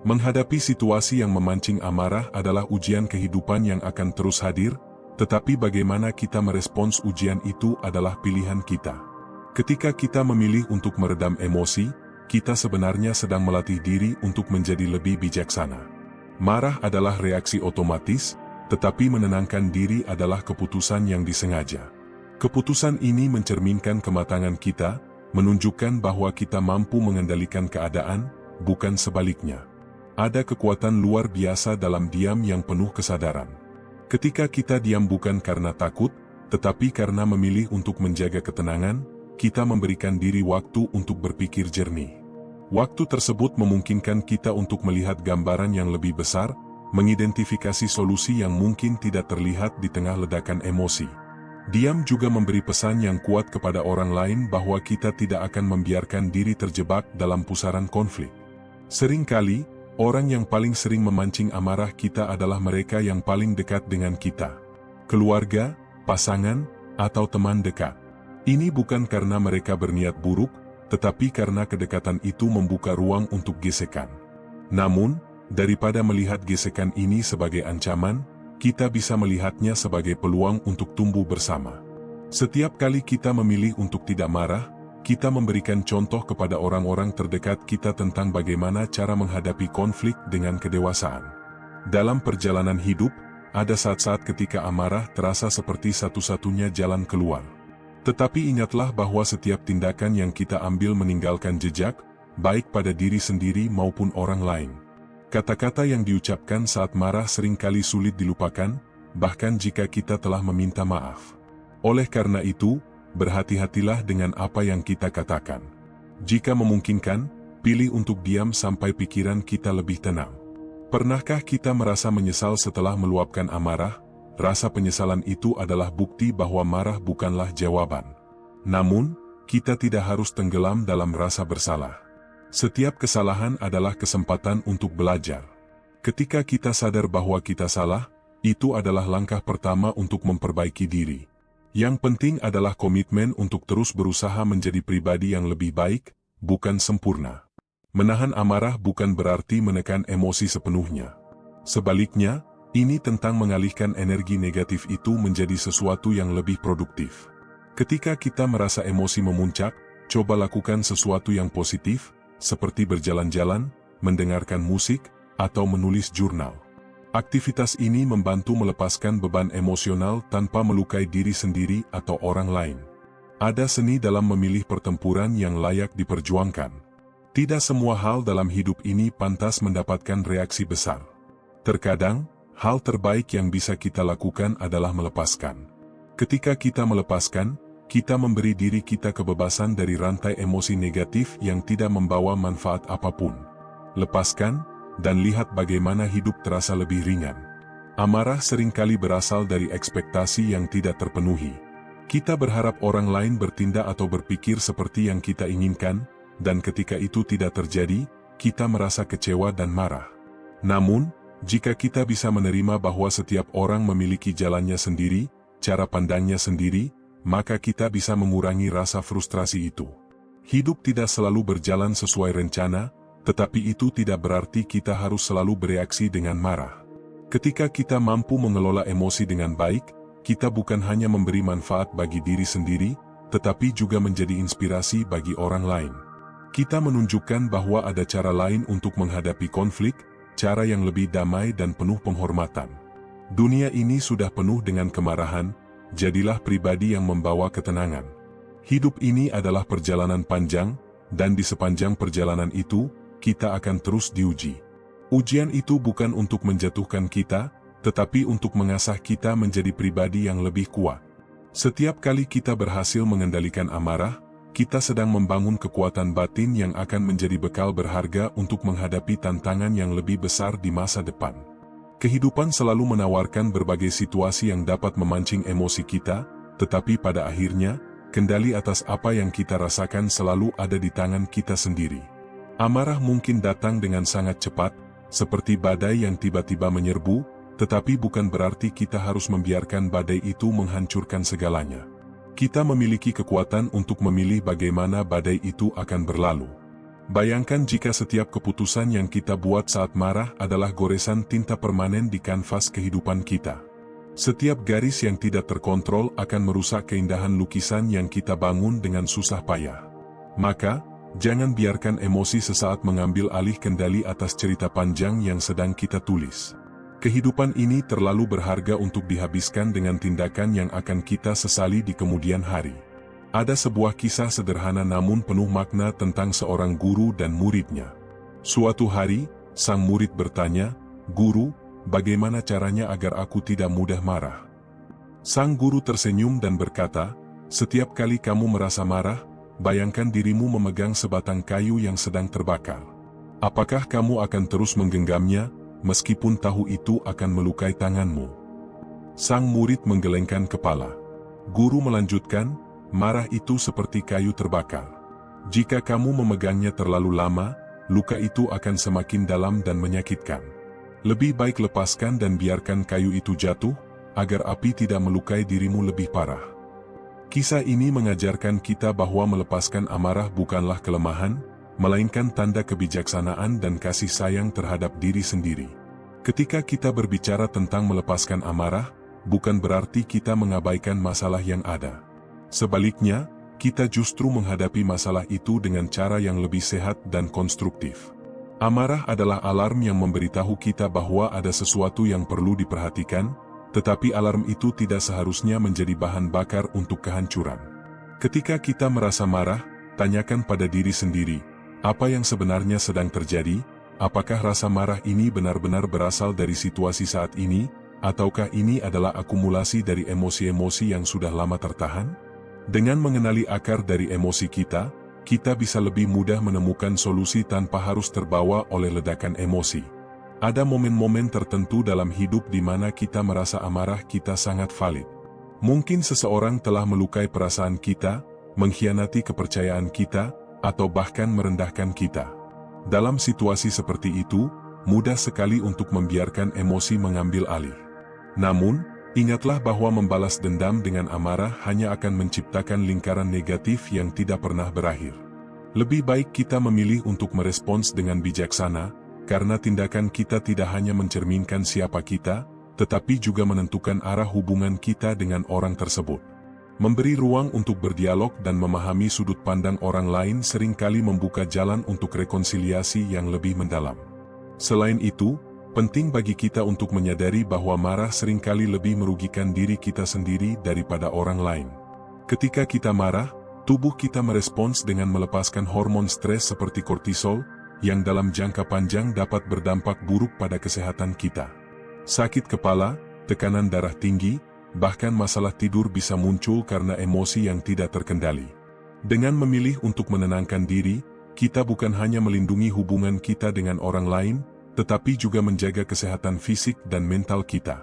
Speaker 1: Menghadapi situasi yang memancing amarah adalah ujian kehidupan yang akan terus hadir, tetapi bagaimana kita merespons ujian itu adalah pilihan kita. Ketika kita memilih untuk meredam emosi, kita sebenarnya sedang melatih diri untuk menjadi lebih bijaksana. Marah adalah reaksi otomatis, tetapi menenangkan diri adalah keputusan yang disengaja. Keputusan ini mencerminkan kematangan kita, menunjukkan bahwa kita mampu mengendalikan keadaan, bukan sebaliknya. Ada kekuatan luar biasa dalam diam yang penuh kesadaran. Ketika kita diam bukan karena takut, tetapi karena memilih untuk menjaga ketenangan, kita memberikan diri waktu untuk berpikir jernih. Waktu tersebut memungkinkan kita untuk melihat gambaran yang lebih besar, mengidentifikasi solusi yang mungkin tidak terlihat di tengah ledakan emosi. Diam juga memberi pesan yang kuat kepada orang lain bahwa kita tidak akan membiarkan diri terjebak dalam pusaran konflik. Seringkali, orang yang paling sering memancing amarah kita adalah mereka yang paling dekat dengan kita. Keluarga, pasangan, atau teman dekat. Ini bukan karena mereka berniat buruk, tetapi karena kedekatan itu membuka ruang untuk gesekan. Namun, daripada melihat gesekan ini sebagai ancaman, kita bisa melihatnya sebagai peluang untuk tumbuh bersama. Setiap kali kita memilih untuk tidak marah, kita memberikan contoh kepada orang-orang terdekat kita tentang bagaimana cara menghadapi konflik dengan kedewasaan. Dalam perjalanan hidup, ada saat-saat ketika amarah terasa seperti satu-satunya jalan keluar. Tetapi ingatlah bahwa setiap tindakan yang kita ambil meninggalkan jejak, baik pada diri sendiri maupun orang lain. Kata-kata yang diucapkan saat marah seringkali sulit dilupakan, bahkan jika kita telah meminta maaf. Oleh karena itu, berhati-hatilah dengan apa yang kita katakan. Jika memungkinkan, pilih untuk diam sampai pikiran kita lebih tenang. Pernahkah kita merasa menyesal setelah meluapkan amarah? Rasa penyesalan itu adalah bukti bahwa marah bukanlah jawaban. Namun, kita tidak harus tenggelam dalam rasa bersalah. Setiap kesalahan adalah kesempatan untuk belajar. Ketika kita sadar bahwa kita salah, itu adalah langkah pertama untuk memperbaiki diri. Yang penting adalah komitmen untuk terus berusaha menjadi pribadi yang lebih baik, bukan sempurna. Menahan amarah bukan berarti menekan emosi sepenuhnya. Sebaliknya, ini tentang mengalihkan energi negatif itu menjadi sesuatu yang lebih produktif. Ketika kita merasa emosi memuncak, coba lakukan sesuatu yang positif, seperti berjalan-jalan, mendengarkan musik, atau menulis jurnal. Aktivitas ini membantu melepaskan beban emosional tanpa melukai diri sendiri atau orang lain. Ada seni dalam memilih pertempuran yang layak diperjuangkan. Tidak semua hal dalam hidup ini pantas mendapatkan reaksi besar. Terkadang, hal terbaik yang bisa kita lakukan adalah melepaskan. Ketika kita melepaskan, kita memberi diri kita kebebasan dari rantai emosi negatif yang tidak membawa manfaat apapun. Lepaskan, dan lihat bagaimana hidup terasa lebih ringan. Amarah seringkali berasal dari ekspektasi yang tidak terpenuhi. Kita berharap orang lain bertindak atau berpikir seperti yang kita inginkan, dan ketika itu tidak terjadi, kita merasa kecewa dan marah. Namun, jika kita bisa menerima bahwa setiap orang memiliki jalannya sendiri, cara pandangnya sendiri, maka kita bisa mengurangi rasa frustrasi itu. Hidup tidak selalu berjalan sesuai rencana, tetapi itu tidak berarti kita harus selalu bereaksi dengan marah. Ketika kita mampu mengelola emosi dengan baik, kita bukan hanya memberi manfaat bagi diri sendiri, tetapi juga menjadi inspirasi bagi orang lain. Kita menunjukkan bahwa ada cara lain untuk menghadapi konflik, cara yang lebih damai dan penuh penghormatan. Dunia ini sudah penuh dengan kemarahan, jadilah pribadi yang membawa ketenangan. Hidup ini adalah perjalanan panjang, dan di sepanjang perjalanan itu, kita akan terus diuji. Ujian itu bukan untuk menjatuhkan kita, tetapi untuk mengasah kita menjadi pribadi yang lebih kuat. Setiap kali kita berhasil mengendalikan amarah, kita sedang membangun kekuatan batin yang akan menjadi bekal berharga untuk menghadapi tantangan yang lebih besar di masa depan. Kehidupan selalu menawarkan berbagai situasi yang dapat memancing emosi kita, tetapi pada akhirnya, kendali atas apa yang kita rasakan selalu ada di tangan kita sendiri. Amarah mungkin datang dengan sangat cepat, seperti badai yang tiba-tiba menyerbu, tetapi bukan berarti kita harus membiarkan badai itu menghancurkan segalanya. Kita memiliki kekuatan untuk memilih bagaimana badai itu akan berlalu. Bayangkan jika setiap keputusan yang kita buat saat marah adalah goresan tinta permanen di kanvas kehidupan kita. Setiap garis yang tidak terkontrol akan merusak keindahan lukisan yang kita bangun dengan susah payah. Maka, jangan biarkan emosi sesaat mengambil alih kendali atas cerita panjang yang sedang kita tulis. Kehidupan ini terlalu berharga untuk dihabiskan dengan tindakan yang akan kita sesali di kemudian hari. Ada sebuah kisah sederhana namun penuh makna tentang seorang guru dan muridnya. Suatu hari, sang murid bertanya, "Guru, bagaimana caranya agar aku tidak mudah marah?" Sang guru tersenyum dan berkata, "Setiap kali kamu merasa marah, bayangkan dirimu memegang sebatang kayu yang sedang terbakar. Apakah kamu akan terus menggenggamnya, meskipun tahu itu akan melukai tanganmu?" Sang murid menggelengkan kepala. Guru melanjutkan, "Marah itu seperti kayu terbakar. Jika kamu memegangnya terlalu lama, luka itu akan semakin dalam dan menyakitkan. Lebih baik lepaskan dan biarkan kayu itu jatuh, agar api tidak melukai dirimu lebih parah." Kisah ini mengajarkan kita bahwa melepaskan amarah bukanlah kelemahan, melainkan tanda kebijaksanaan dan kasih sayang terhadap diri sendiri. Ketika kita berbicara tentang melepaskan amarah, bukan berarti kita mengabaikan masalah yang ada. Sebaliknya, kita justru menghadapi masalah itu dengan cara yang lebih sehat dan konstruktif. Amarah adalah alarm yang memberitahu kita bahwa ada sesuatu yang perlu diperhatikan, tetapi alarm itu tidak seharusnya menjadi bahan bakar untuk kehancuran. Ketika kita merasa marah, tanyakan pada diri sendiri, apa yang sebenarnya sedang terjadi? Apakah rasa marah ini benar-benar berasal dari situasi saat ini, ataukah ini adalah akumulasi dari emosi-emosi yang sudah lama tertahan? Dengan mengenali akar dari emosi kita, kita bisa lebih mudah menemukan solusi tanpa harus terbawa oleh ledakan emosi. Ada momen-momen tertentu dalam hidup di mana kita merasa amarah kita sangat valid. Mungkin seseorang telah melukai perasaan kita, mengkhianati kepercayaan kita, atau bahkan merendahkan kita. Dalam situasi seperti itu, mudah sekali untuk membiarkan emosi mengambil alih. Namun, ingatlah bahwa membalas dendam dengan amarah hanya akan menciptakan lingkaran negatif yang tidak pernah berakhir. Lebih baik kita memilih untuk merespons dengan bijaksana, karena tindakan kita tidak hanya mencerminkan siapa kita, tetapi juga menentukan arah hubungan kita dengan orang tersebut. Memberi ruang untuk berdialog dan memahami sudut pandang orang lain seringkali membuka jalan untuk rekonsiliasi yang lebih mendalam. Selain itu, penting bagi kita untuk menyadari bahwa marah seringkali lebih merugikan diri kita sendiri daripada orang lain. Ketika kita marah, tubuh kita merespons dengan melepaskan hormon stres seperti kortisol, yang dalam jangka panjang dapat berdampak buruk pada kesehatan kita. Sakit kepala, tekanan darah tinggi, bahkan masalah tidur bisa muncul karena emosi yang tidak terkendali. Dengan memilih untuk menenangkan diri, kita bukan hanya melindungi hubungan kita dengan orang lain, tetapi juga menjaga kesehatan fisik dan mental kita.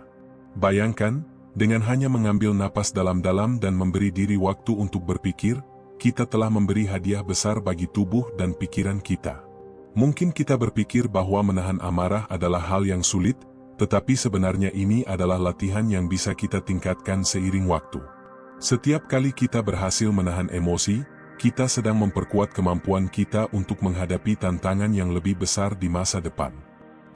Speaker 1: Bayangkan, dengan hanya mengambil napas dalam-dalam dan memberi diri waktu untuk berpikir, kita telah memberi hadiah besar bagi tubuh dan pikiran kita. Mungkin kita berpikir bahwa menahan amarah adalah hal yang sulit, tetapi sebenarnya ini adalah latihan yang bisa kita tingkatkan seiring waktu. Setiap kali kita berhasil menahan emosi, kita sedang memperkuat kemampuan kita untuk menghadapi tantangan yang lebih besar di masa depan.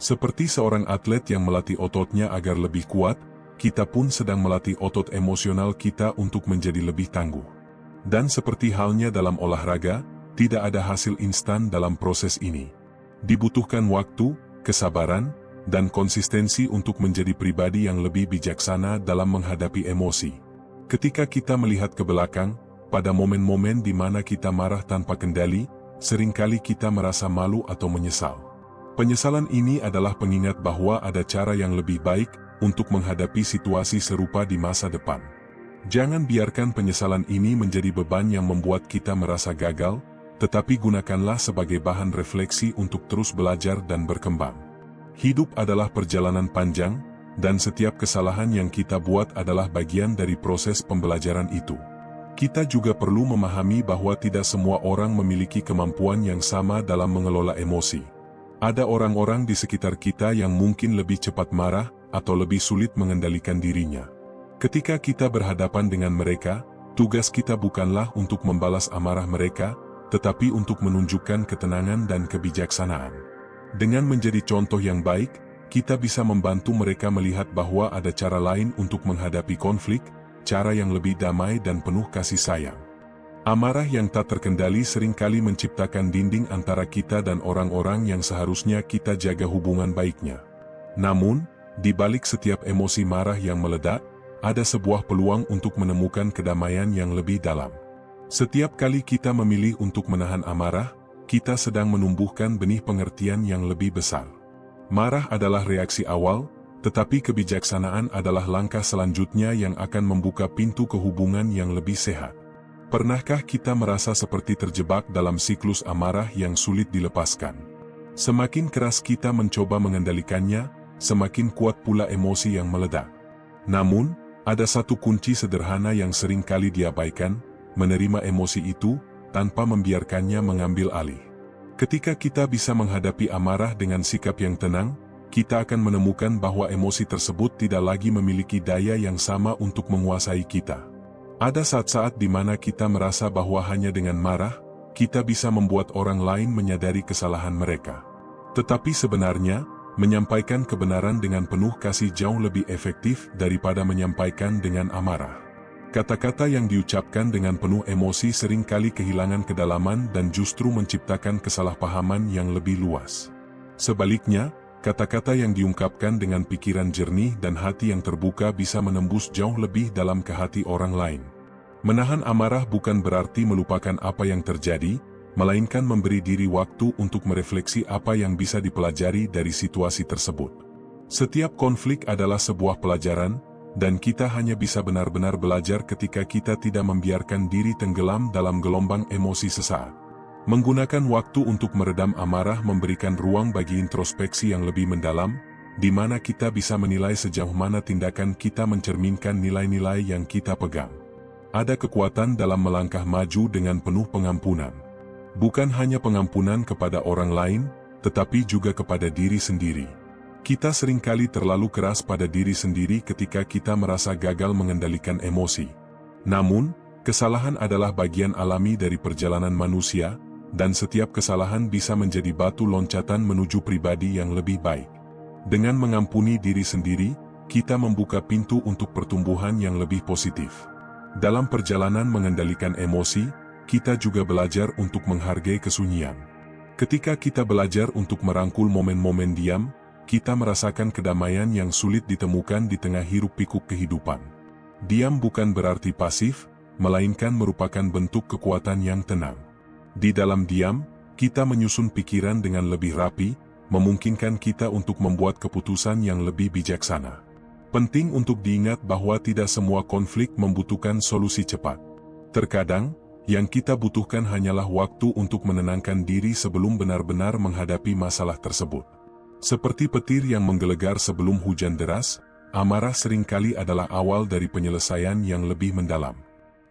Speaker 1: Seperti seorang atlet yang melatih ototnya agar lebih kuat, kita pun sedang melatih otot emosional kita untuk menjadi lebih tangguh. Dan seperti halnya dalam olahraga, tidak ada hasil instan dalam proses ini. Dibutuhkan waktu, kesabaran, dan konsistensi untuk menjadi pribadi yang lebih bijaksana dalam menghadapi emosi. Ketika kita melihat ke belakang, pada momen-momen di mana kita marah tanpa kendali, seringkali kita merasa malu atau menyesal. Penyesalan ini adalah pengingat bahwa ada cara yang lebih baik untuk menghadapi situasi serupa di masa depan. Jangan biarkan penyesalan ini menjadi beban yang membuat kita merasa gagal, tetapi gunakanlah sebagai bahan refleksi untuk terus belajar dan berkembang. Hidup adalah perjalanan panjang, dan setiap kesalahan yang kita buat adalah bagian dari proses pembelajaran itu. Kita juga perlu memahami bahwa tidak semua orang memiliki kemampuan yang sama dalam mengelola emosi. Ada orang-orang di sekitar kita yang mungkin lebih cepat marah atau lebih sulit mengendalikan dirinya. Ketika kita berhadapan dengan mereka, tugas kita bukanlah untuk membalas amarah mereka, tetapi untuk menunjukkan ketenangan dan kebijaksanaan. Dengan menjadi contoh yang baik, kita bisa membantu mereka melihat bahwa ada cara lain untuk menghadapi konflik, cara yang lebih damai dan penuh kasih sayang. Amarah yang tak terkendali seringkali menciptakan dinding antara kita dan orang-orang yang seharusnya kita jaga hubungan baiknya. Namun, di balik setiap emosi marah yang meledak, ada sebuah peluang untuk menemukan kedamaian yang lebih dalam. Setiap kali kita memilih untuk menahan amarah, kita sedang menumbuhkan benih pengertian yang lebih besar. Marah adalah reaksi awal, tetapi kebijaksanaan adalah langkah selanjutnya yang akan membuka pintu ke hubungan yang lebih sehat. Pernahkah kita merasa seperti terjebak dalam siklus amarah yang sulit dilepaskan? Semakin keras kita mencoba mengendalikannya, semakin kuat pula emosi yang meledak. Namun, ada satu kunci sederhana yang sering kali diabaikan: menerima emosi itu, tanpa membiarkannya mengambil alih. Ketika kita bisa menghadapi amarah dengan sikap yang tenang, kita akan menemukan bahwa emosi tersebut tidak lagi memiliki daya yang sama untuk menguasai kita. Ada saat-saat di mana kita merasa bahwa hanya dengan marah, kita bisa membuat orang lain menyadari kesalahan mereka. Tetapi sebenarnya, menyampaikan kebenaran dengan penuh kasih jauh lebih efektif daripada menyampaikan dengan amarah. Kata-kata yang diucapkan dengan penuh emosi seringkali kehilangan kedalaman dan justru menciptakan kesalahpahaman yang lebih luas. Sebaliknya, kata-kata yang diungkapkan dengan pikiran jernih dan hati yang terbuka bisa menembus jauh lebih dalam ke hati orang lain. Menahan amarah bukan berarti melupakan apa yang terjadi, melainkan memberi diri waktu untuk merefleksi apa yang bisa dipelajari dari situasi tersebut. Setiap konflik adalah sebuah pelajaran, dan kita hanya bisa benar-benar belajar ketika kita tidak membiarkan diri tenggelam dalam gelombang emosi sesaat. Menggunakan waktu untuk meredam amarah memberikan ruang bagi introspeksi yang lebih mendalam, di mana kita bisa menilai sejauh mana tindakan kita mencerminkan nilai-nilai yang kita pegang. Ada kekuatan dalam melangkah maju dengan penuh pengampunan. Bukan hanya pengampunan kepada orang lain, tetapi juga kepada diri sendiri. Kita seringkali terlalu keras pada diri sendiri ketika kita merasa gagal mengendalikan emosi. Namun, kesalahan adalah bagian alami dari perjalanan manusia, dan setiap kesalahan bisa menjadi batu loncatan menuju pribadi yang lebih baik. Dengan mengampuni diri sendiri, kita membuka pintu untuk pertumbuhan yang lebih positif. Dalam perjalanan mengendalikan emosi, kita juga belajar untuk menghargai kesunyian. Ketika kita belajar untuk merangkul momen-momen diam, kita merasakan kedamaian yang sulit ditemukan di tengah hiruk-pikuk kehidupan. Diam bukan berarti pasif, melainkan merupakan bentuk kekuatan yang tenang. Di dalam diam, kita menyusun pikiran dengan lebih rapi, memungkinkan kita untuk membuat keputusan yang lebih bijaksana. Penting untuk diingat bahwa tidak semua konflik membutuhkan solusi cepat. Terkadang, yang kita butuhkan hanyalah waktu untuk menenangkan diri sebelum benar-benar menghadapi masalah tersebut. Seperti petir yang menggelegar sebelum hujan deras, amarah seringkali adalah awal dari penyelesaian yang lebih mendalam.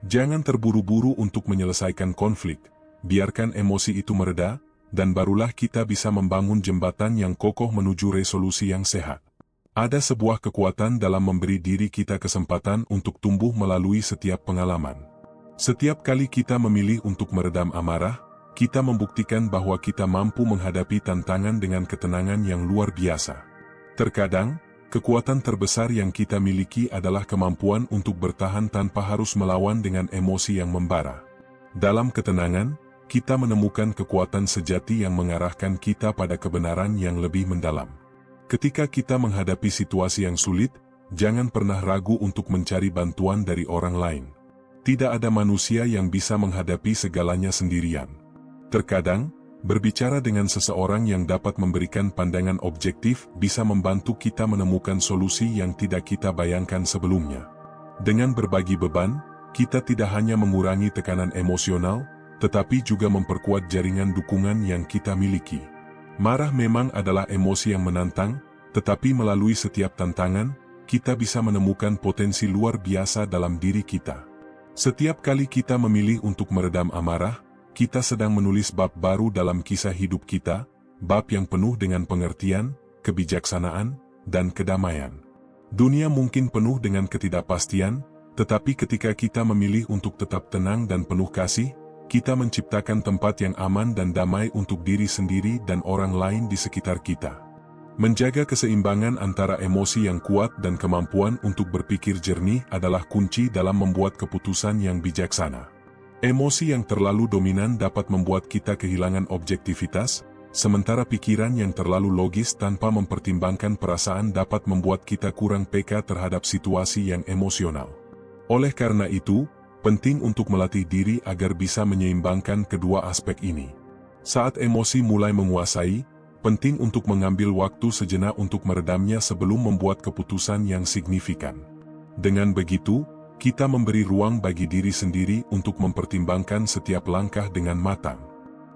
Speaker 1: Jangan terburu-buru untuk menyelesaikan konflik, biarkan emosi itu mereda, dan barulah kita bisa membangun jembatan yang kokoh menuju resolusi yang sehat. Ada sebuah kekuatan dalam memberi diri kita kesempatan untuk tumbuh melalui setiap pengalaman. Setiap kali kita memilih untuk meredam amarah, kita membuktikan bahwa kita mampu menghadapi tantangan dengan ketenangan yang luar biasa. Terkadang, kekuatan terbesar yang kita miliki adalah kemampuan untuk bertahan tanpa harus melawan dengan emosi yang membara. Dalam ketenangan, kita menemukan kekuatan sejati yang mengarahkan kita pada kebenaran yang lebih mendalam. Ketika kita menghadapi situasi yang sulit, jangan pernah ragu untuk mencari bantuan dari orang lain. Tidak ada manusia yang bisa menghadapi segalanya sendirian. Terkadang, berbicara dengan seseorang yang dapat memberikan pandangan objektif bisa membantu kita menemukan solusi yang tidak kita bayangkan sebelumnya. Dengan berbagi beban, kita tidak hanya mengurangi tekanan emosional, tetapi juga memperkuat jaringan dukungan yang kita miliki. Marah memang adalah emosi yang menantang, tetapi melalui setiap tantangan, kita bisa menemukan potensi luar biasa dalam diri kita. Setiap kali kita memilih untuk meredam amarah, kita sedang menulis bab baru dalam kisah hidup kita, bab yang penuh dengan pengertian, kebijaksanaan, dan kedamaian. Dunia mungkin penuh dengan ketidakpastian, tetapi ketika kita memilih untuk tetap tenang dan penuh kasih, kita menciptakan tempat yang aman dan damai untuk diri sendiri dan orang lain di sekitar kita. Menjaga keseimbangan antara emosi yang kuat dan kemampuan untuk berpikir jernih adalah kunci dalam membuat keputusan yang bijaksana. Emosi yang terlalu dominan dapat membuat kita kehilangan objektivitas, sementara pikiran yang terlalu logis tanpa mempertimbangkan perasaan dapat membuat kita kurang peka terhadap situasi yang emosional. Oleh karena itu, penting untuk melatih diri agar bisa menyeimbangkan kedua aspek ini. Saat emosi mulai menguasai, penting untuk mengambil waktu sejenak untuk meredamnya sebelum membuat keputusan yang signifikan. Dengan begitu, kita memberi ruang bagi diri sendiri untuk mempertimbangkan setiap langkah dengan matang.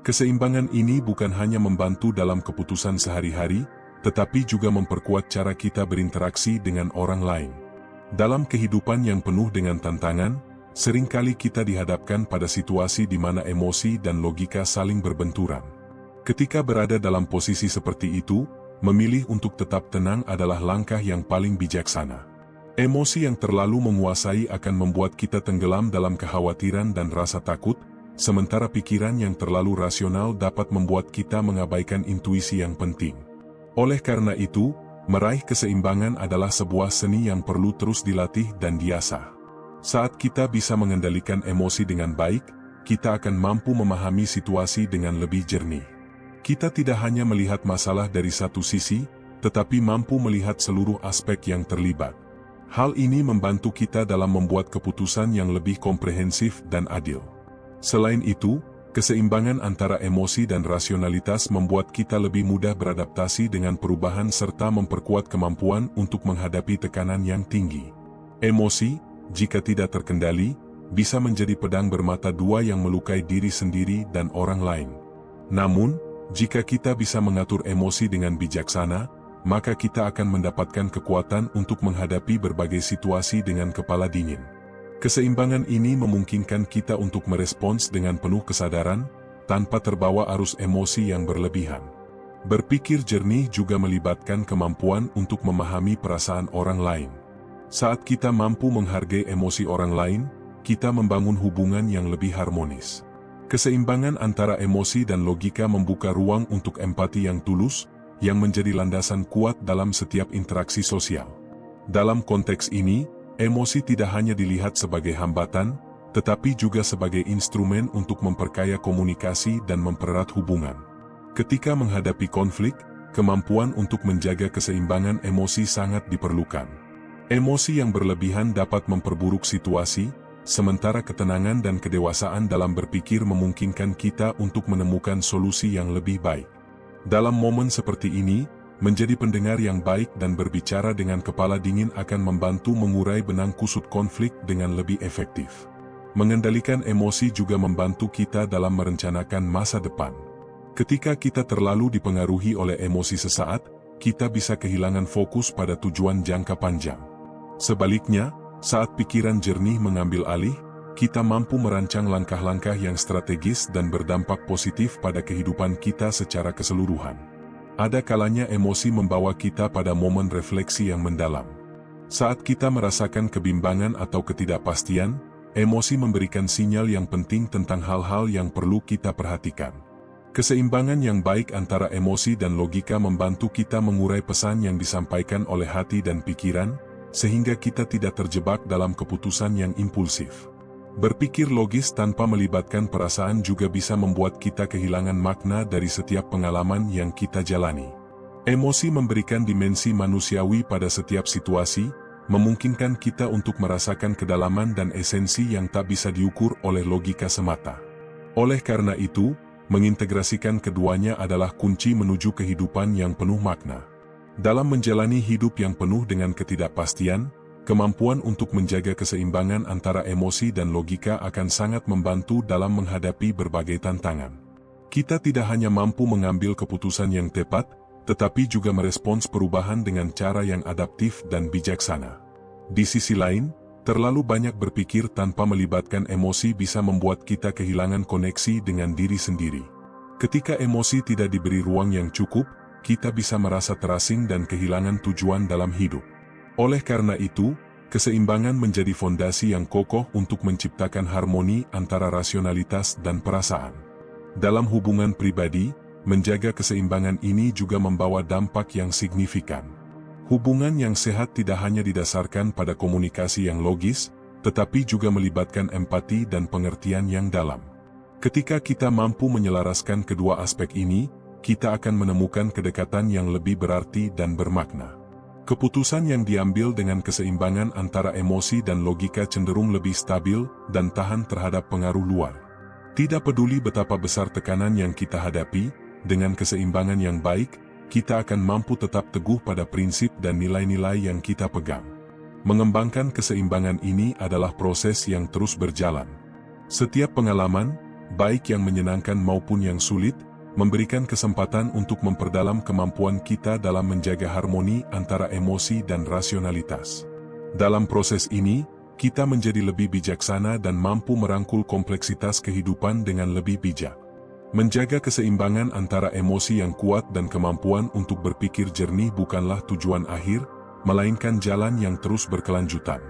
Speaker 1: Keseimbangan ini bukan hanya membantu dalam keputusan sehari-hari, tetapi juga memperkuat cara kita berinteraksi dengan orang lain. Dalam kehidupan yang penuh dengan tantangan, seringkali kita dihadapkan pada situasi di mana emosi dan logika saling berbenturan. Ketika berada dalam posisi seperti itu, memilih untuk tetap tenang adalah langkah yang paling bijaksana. Emosi yang terlalu menguasai akan membuat kita tenggelam dalam kekhawatiran dan rasa takut, sementara pikiran yang terlalu rasional dapat membuat kita mengabaikan intuisi yang penting. Oleh karena itu, meraih keseimbangan adalah sebuah seni yang perlu terus dilatih dan diasah. Saat kita bisa mengendalikan emosi dengan baik, kita akan mampu memahami situasi dengan lebih jernih. Kita tidak hanya melihat masalah dari satu sisi, tetapi mampu melihat seluruh aspek yang terlibat. Hal ini membantu kita dalam membuat keputusan yang lebih komprehensif dan adil. Selain itu, keseimbangan antara emosi dan rasionalitas membuat kita lebih mudah beradaptasi dengan perubahan serta memperkuat kemampuan untuk menghadapi tekanan yang tinggi. Emosi, jika tidak terkendali, bisa menjadi pedang bermata dua yang melukai diri sendiri dan orang lain. Namun, jika kita bisa mengatur emosi dengan bijaksana, maka kita akan mendapatkan kekuatan untuk menghadapi berbagai situasi dengan kepala dingin. Keseimbangan ini memungkinkan kita untuk merespons dengan penuh kesadaran, tanpa terbawa arus emosi yang berlebihan. Berpikir jernih juga melibatkan kemampuan untuk memahami perasaan orang lain. Saat kita mampu menghargai emosi orang lain, kita membangun hubungan yang lebih harmonis. Keseimbangan antara emosi dan logika membuka ruang untuk empati yang tulus, yang menjadi landasan kuat dalam setiap interaksi sosial. Dalam konteks ini, emosi tidak hanya dilihat sebagai hambatan, tetapi juga sebagai instrumen untuk memperkaya komunikasi dan mempererat hubungan. Ketika menghadapi konflik, kemampuan untuk menjaga keseimbangan emosi sangat diperlukan. Emosi yang berlebihan dapat memperburuk situasi, sementara ketenangan dan kedewasaan dalam berpikir memungkinkan kita untuk menemukan solusi yang lebih baik. Dalam momen seperti ini, menjadi pendengar yang baik dan berbicara dengan kepala dingin akan membantu mengurai benang kusut konflik dengan lebih efektif. Mengendalikan emosi juga membantu kita dalam merencanakan masa depan. Ketika kita terlalu dipengaruhi oleh emosi sesaat, kita bisa kehilangan fokus pada tujuan jangka panjang. Sebaliknya, saat pikiran jernih mengambil alih, kita mampu merancang langkah-langkah yang strategis dan berdampak positif pada kehidupan kita secara keseluruhan. Ada kalanya emosi membawa kita pada momen refleksi yang mendalam. Saat kita merasakan kebimbangan atau ketidakpastian, emosi memberikan sinyal yang penting tentang hal-hal yang perlu kita perhatikan. Keseimbangan yang baik antara emosi dan logika membantu kita mengurai pesan yang disampaikan oleh hati dan pikiran, sehingga kita tidak terjebak dalam keputusan yang impulsif. Berpikir logis tanpa melibatkan perasaan juga bisa membuat kita kehilangan makna dari setiap pengalaman yang kita jalani. Emosi memberikan dimensi manusiawi pada setiap situasi, memungkinkan kita untuk merasakan kedalaman dan esensi yang tak bisa diukur oleh logika semata. Oleh karena itu, mengintegrasikan keduanya adalah kunci menuju kehidupan yang penuh makna. Dalam menjalani hidup yang penuh dengan ketidakpastian, kemampuan untuk menjaga keseimbangan antara emosi dan logika akan sangat membantu dalam menghadapi berbagai tantangan. Kita tidak hanya mampu mengambil keputusan yang tepat, tetapi juga merespons perubahan dengan cara yang adaptif dan bijaksana. Di sisi lain, terlalu banyak berpikir tanpa melibatkan emosi bisa membuat kita kehilangan koneksi dengan diri sendiri. Ketika emosi tidak diberi ruang yang cukup, kita bisa merasa terasing dan kehilangan tujuan dalam hidup. Oleh karena itu, keseimbangan menjadi fondasi yang kokoh untuk menciptakan harmoni antara rasionalitas dan perasaan. Dalam hubungan pribadi, menjaga keseimbangan ini juga membawa dampak yang signifikan. Hubungan yang sehat tidak hanya didasarkan pada komunikasi yang logis, tetapi juga melibatkan empati dan pengertian yang dalam. Ketika kita mampu menyelaraskan kedua aspek ini, kita akan menemukan kedekatan yang lebih berarti dan bermakna. Keputusan yang diambil dengan keseimbangan antara emosi dan logika cenderung lebih stabil dan tahan terhadap pengaruh luar. Tidak peduli betapa besar tekanan yang kita hadapi, dengan keseimbangan yang baik, kita akan mampu tetap teguh pada prinsip dan nilai-nilai yang kita pegang. Mengembangkan keseimbangan ini adalah proses yang terus berjalan. Setiap pengalaman, baik yang menyenangkan maupun yang sulit, memberikan kesempatan untuk memperdalam kemampuan kita dalam menjaga harmoni antara emosi dan rasionalitas. Dalam proses ini, kita menjadi lebih bijaksana dan mampu merangkul kompleksitas kehidupan dengan lebih bijak. Menjaga keseimbangan antara emosi yang kuat dan kemampuan untuk berpikir jernih bukanlah tujuan akhir, melainkan jalan yang terus berkelanjutan.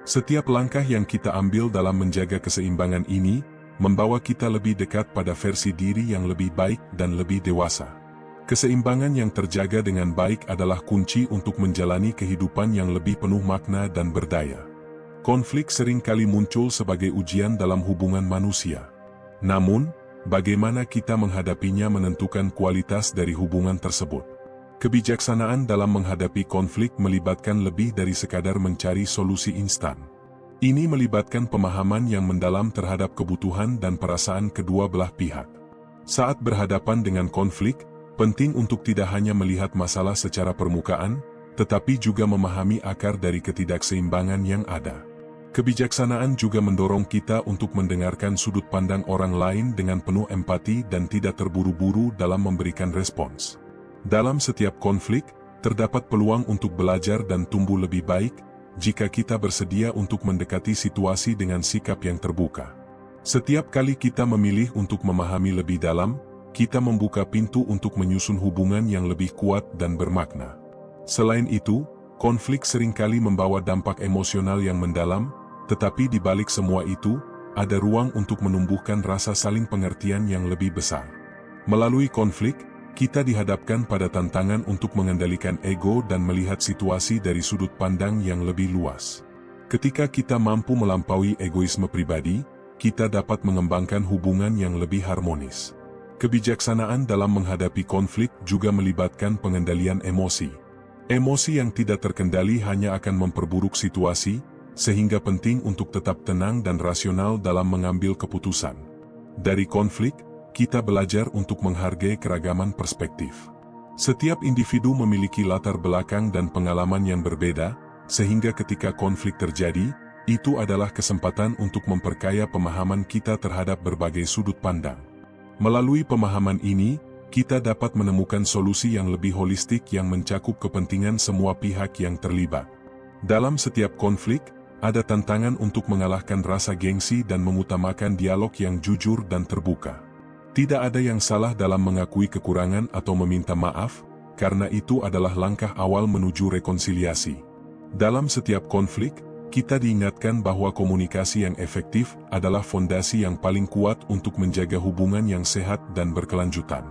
Speaker 1: Setiap langkah yang kita ambil dalam menjaga keseimbangan ini, membawa kita lebih dekat pada versi diri yang lebih baik dan lebih dewasa. Keseimbangan yang terjaga dengan baik adalah kunci untuk menjalani kehidupan yang lebih penuh makna dan berdaya. Konflik sering kali muncul sebagai ujian dalam hubungan manusia. Namun, bagaimana kita menghadapinya menentukan kualitas dari hubungan tersebut. Kebijaksanaan dalam menghadapi konflik melibatkan lebih dari sekadar mencari solusi instan. Ini melibatkan pemahaman yang mendalam terhadap kebutuhan dan perasaan kedua belah pihak. Saat berhadapan dengan konflik, penting untuk tidak hanya melihat masalah secara permukaan, tetapi juga memahami akar dari ketidakseimbangan yang ada. Kebijaksanaan juga mendorong kita untuk mendengarkan sudut pandang orang lain dengan penuh empati dan tidak terburu-buru dalam memberikan respons. Dalam setiap konflik, terdapat peluang untuk belajar dan tumbuh lebih baik, jika kita bersedia untuk mendekati situasi dengan sikap yang terbuka. Setiap kali kita memilih untuk memahami lebih dalam, kita membuka pintu untuk menyusun hubungan yang lebih kuat dan bermakna. Selain itu, konflik seringkali membawa dampak emosional yang mendalam, tetapi di balik semua itu, ada ruang untuk menumbuhkan rasa saling pengertian yang lebih besar. Melalui konflik, kita dihadapkan pada tantangan untuk mengendalikan ego dan melihat situasi dari sudut pandang yang lebih luas. Ketika kita mampu melampaui egoisme pribadi, kita dapat mengembangkan hubungan yang lebih harmonis. Kebijaksanaan dalam menghadapi konflik juga melibatkan pengendalian emosi. Emosi yang tidak terkendali hanya akan memperburuk situasi, sehingga penting untuk tetap tenang dan rasional dalam mengambil keputusan. Dari konflik, kita belajar untuk menghargai keragaman perspektif. Setiap individu memiliki latar belakang dan pengalaman yang berbeda, sehingga ketika konflik terjadi, itu adalah kesempatan untuk memperkaya pemahaman kita terhadap berbagai sudut pandang. Melalui pemahaman ini, kita dapat menemukan solusi yang lebih holistik yang mencakup kepentingan semua pihak yang terlibat. Dalam setiap konflik, ada tantangan untuk mengalahkan rasa gengsi dan mengutamakan dialog yang jujur dan terbuka. Tidak ada yang salah dalam mengakui kekurangan atau meminta maaf, karena itu adalah langkah awal menuju rekonsiliasi. Dalam setiap konflik, kita diingatkan bahwa komunikasi yang efektif adalah fondasi yang paling kuat untuk menjaga hubungan yang sehat dan berkelanjutan.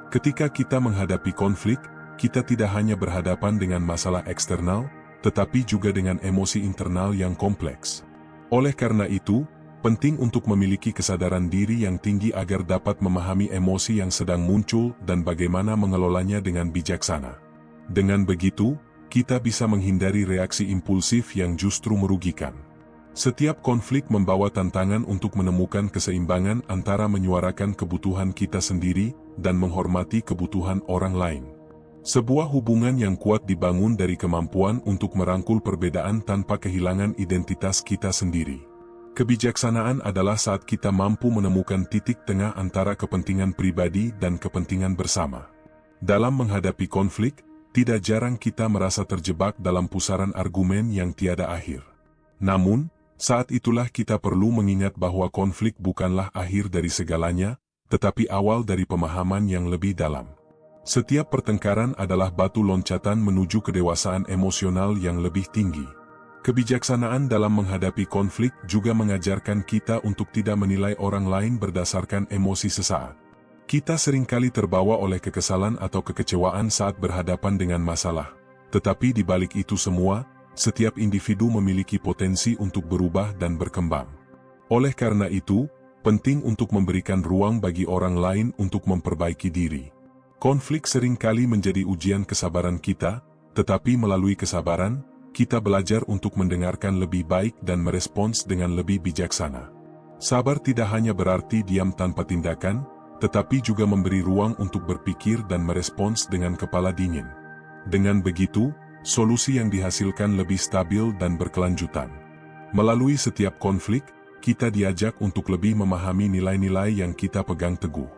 Speaker 1: Ketika kita menghadapi konflik, kita tidak hanya berhadapan dengan masalah eksternal, tetapi juga dengan emosi internal yang kompleks. Oleh karena itu, Penting untuk memiliki kesadaran diri yang tinggi agar dapat memahami emosi yang sedang muncul dan bagaimana mengelolanya dengan bijaksana. Dengan begitu, kita bisa menghindari reaksi impulsif yang justru merugikan. Setiap konflik membawa tantangan untuk menemukan keseimbangan antara menyuarakan kebutuhan kita sendiri dan menghormati kebutuhan orang lain. Sebuah hubungan yang kuat dibangun dari kemampuan untuk merangkul perbedaan tanpa kehilangan identitas kita sendiri. Kebijaksanaan adalah saat kita mampu menemukan titik tengah antara kepentingan pribadi dan kepentingan bersama. Dalam menghadapi konflik, tidak jarang kita merasa terjebak dalam pusaran argumen yang tiada akhir. Namun, saat itulah kita perlu mengingat bahwa konflik bukanlah akhir dari segalanya, tetapi awal dari pemahaman yang lebih dalam. Setiap pertengkaran adalah batu loncatan menuju kedewasaan emosional yang lebih tinggi. Kebijaksanaan dalam menghadapi konflik juga mengajarkan kita untuk tidak menilai orang lain berdasarkan emosi sesaat. Kita seringkali terbawa oleh kekesalan atau kekecewaan saat berhadapan dengan masalah. Tetapi di balik itu semua, setiap individu memiliki potensi untuk berubah dan berkembang. Oleh karena itu, penting untuk memberikan ruang bagi orang lain untuk memperbaiki diri. Konflik seringkali menjadi ujian kesabaran kita, tetapi melalui kesabaran, kita belajar untuk mendengarkan lebih baik dan merespons dengan lebih bijaksana. Sabar tidak hanya berarti diam tanpa tindakan, tetapi juga memberi ruang untuk berpikir dan merespons dengan kepala dingin. Dengan begitu, solusi yang dihasilkan lebih stabil dan berkelanjutan. Melalui setiap konflik, kita diajak untuk lebih memahami nilai-nilai yang kita pegang teguh.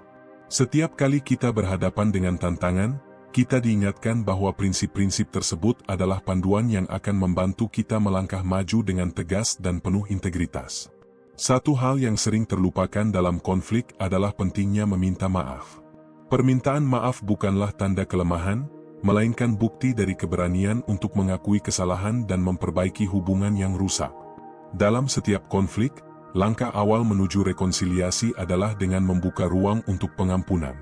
Speaker 1: Setiap kali kita berhadapan dengan tantangan, kita diingatkan bahwa prinsip-prinsip tersebut adalah panduan yang akan membantu kita melangkah maju dengan tegas dan penuh integritas. Satu hal yang sering terlupakan dalam konflik adalah pentingnya meminta maaf. Permintaan maaf bukanlah tanda kelemahan, melainkan bukti dari keberanian untuk mengakui kesalahan dan memperbaiki hubungan yang rusak. Dalam setiap konflik, langkah awal menuju rekonsiliasi adalah dengan membuka ruang untuk pengampunan.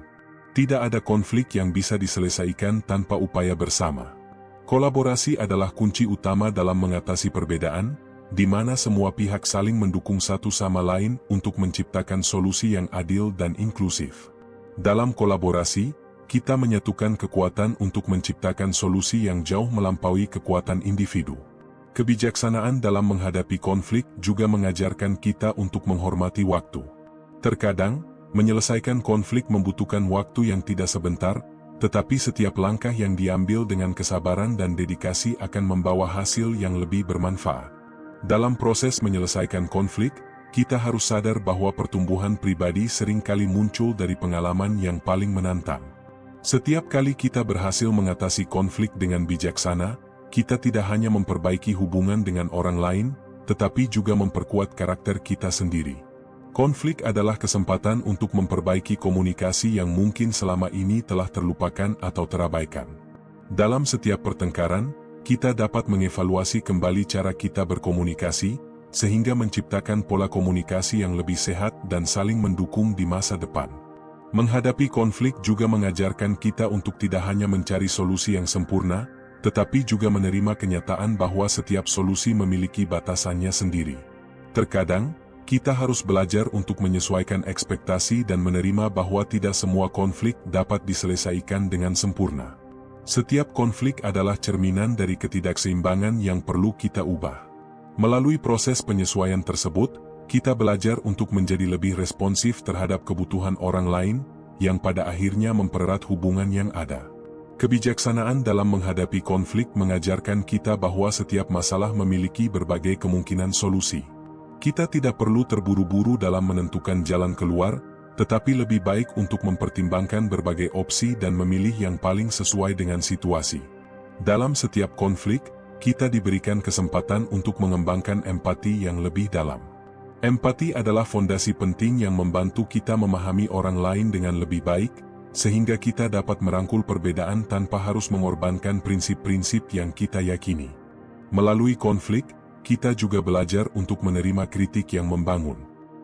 Speaker 1: Tidak ada konflik yang bisa diselesaikan tanpa upaya bersama. Kolaborasi adalah kunci utama dalam mengatasi perbedaan, di mana semua pihak saling mendukung satu sama lain untuk menciptakan solusi yang adil dan inklusif. Dalam kolaborasi, kita menyatukan kekuatan untuk menciptakan solusi yang jauh melampaui kekuatan individu. Kebijaksanaan dalam menghadapi konflik juga mengajarkan kita untuk menghormati waktu. Terkadang, menyelesaikan konflik membutuhkan waktu yang tidak sebentar, tetapi setiap langkah yang diambil dengan kesabaran dan dedikasi akan membawa hasil yang lebih bermanfaat. Dalam proses menyelesaikan konflik, kita harus sadar bahwa pertumbuhan pribadi seringkali muncul dari pengalaman yang paling menantang. Setiap kali kita berhasil mengatasi konflik dengan bijaksana, kita tidak hanya memperbaiki hubungan dengan orang lain, tetapi juga memperkuat karakter kita sendiri. Konflik adalah kesempatan untuk memperbaiki komunikasi yang mungkin selama ini telah terlupakan atau terabaikan. Dalam setiap pertengkaran, kita dapat mengevaluasi kembali cara kita berkomunikasi, sehingga menciptakan pola komunikasi yang lebih sehat dan saling mendukung di masa depan. Menghadapi konflik juga mengajarkan kita untuk tidak hanya mencari solusi yang sempurna, tetapi juga menerima kenyataan bahwa setiap solusi memiliki batasannya sendiri. Terkadang, kita harus belajar untuk menyesuaikan ekspektasi dan menerima bahwa tidak semua konflik dapat diselesaikan dengan sempurna. Setiap konflik adalah cerminan dari ketidakseimbangan yang perlu kita ubah. Melalui proses penyesuaian tersebut, kita belajar untuk menjadi lebih responsif terhadap kebutuhan orang lain, yang pada akhirnya mempererat hubungan yang ada. Kebijaksanaan dalam menghadapi konflik mengajarkan kita bahwa setiap masalah memiliki berbagai kemungkinan solusi. Kita tidak perlu terburu-buru dalam menentukan jalan keluar, tetapi lebih baik untuk mempertimbangkan berbagai opsi dan memilih yang paling sesuai dengan situasi. Dalam setiap konflik, kita diberikan kesempatan untuk mengembangkan empati yang lebih dalam. Empati adalah fondasi penting yang membantu kita memahami orang lain dengan lebih baik, sehingga kita dapat merangkul perbedaan tanpa harus mengorbankan prinsip-prinsip yang kita yakini. Melalui konflik, kita juga belajar untuk menerima kritik yang membangun.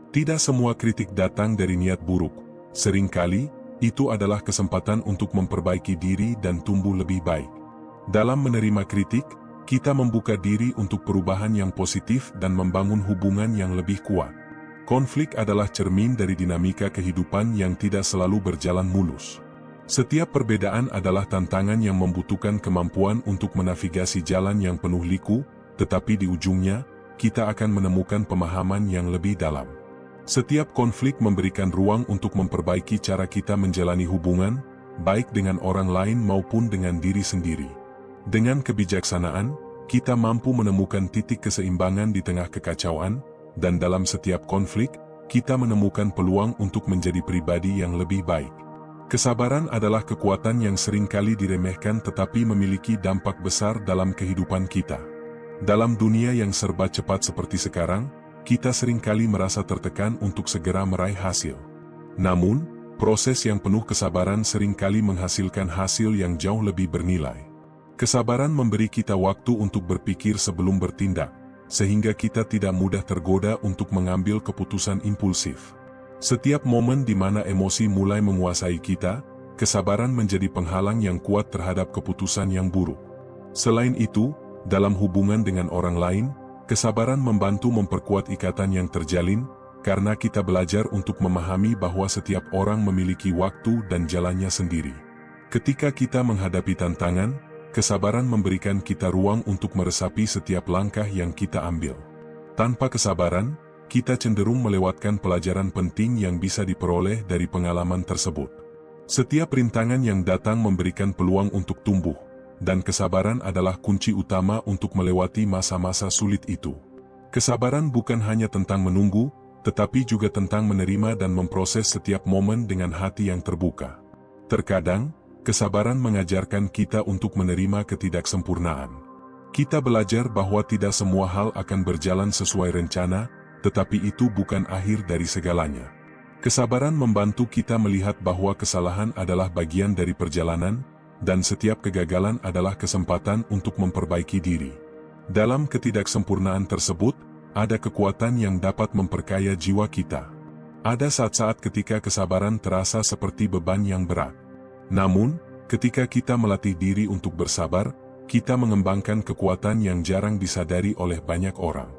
Speaker 1: Tidak semua kritik datang dari niat buruk. Seringkali, itu adalah kesempatan untuk memperbaiki diri dan tumbuh lebih baik. Dalam menerima kritik, kita membuka diri untuk perubahan yang positif dan membangun hubungan yang lebih kuat. Konflik adalah cermin dari dinamika kehidupan yang tidak selalu berjalan mulus. Setiap perbedaan adalah tantangan yang membutuhkan kemampuan untuk menavigasi jalan yang penuh liku, tetapi di ujungnya, kita akan menemukan pemahaman yang lebih dalam. Setiap konflik memberikan ruang untuk memperbaiki cara kita menjalani hubungan, baik dengan orang lain maupun dengan diri sendiri. Dengan kebijaksanaan, kita mampu menemukan titik keseimbangan di tengah kekacauan, dan dalam setiap konflik, kita menemukan peluang untuk menjadi pribadi yang lebih baik. Kesabaran adalah kekuatan yang seringkali diremehkan tetapi memiliki dampak besar dalam kehidupan kita. Dalam dunia yang serba cepat seperti sekarang, kita seringkali merasa tertekan untuk segera meraih hasil. Namun, proses yang penuh kesabaran seringkali menghasilkan hasil yang jauh lebih bernilai. Kesabaran memberi kita waktu untuk berpikir sebelum bertindak, sehingga kita tidak mudah tergoda untuk mengambil keputusan impulsif. Setiap momen di mana emosi mulai menguasai kita, kesabaran menjadi penghalang yang kuat terhadap keputusan yang buruk. Selain itu, dalam hubungan dengan orang lain, kesabaran membantu memperkuat ikatan yang terjalin, karena kita belajar untuk memahami bahwa setiap orang memiliki waktu dan jalannya sendiri. Ketika kita menghadapi tantangan, kesabaran memberikan kita ruang untuk meresapi setiap langkah yang kita ambil. Tanpa kesabaran, kita cenderung melewatkan pelajaran penting yang bisa diperoleh dari pengalaman tersebut. Setiap rintangan yang datang memberikan peluang untuk tumbuh, dan kesabaran adalah kunci utama untuk melewati masa-masa sulit itu. Kesabaran bukan hanya tentang menunggu, tetapi juga tentang menerima dan memproses setiap momen dengan hati yang terbuka. Terkadang, kesabaran mengajarkan kita untuk menerima ketidaksempurnaan. Kita belajar bahwa tidak semua hal akan berjalan sesuai rencana, tetapi itu bukan akhir dari segalanya. Kesabaran membantu kita melihat bahwa kesalahan adalah bagian dari perjalanan, dan setiap kegagalan adalah kesempatan untuk memperbaiki diri. Dalam ketidaksempurnaan tersebut, ada kekuatan yang dapat memperkaya jiwa kita. Ada saat-saat ketika kesabaran terasa seperti beban yang berat. Namun, ketika kita melatih diri untuk bersabar, kita mengembangkan kekuatan yang jarang disadari oleh banyak orang.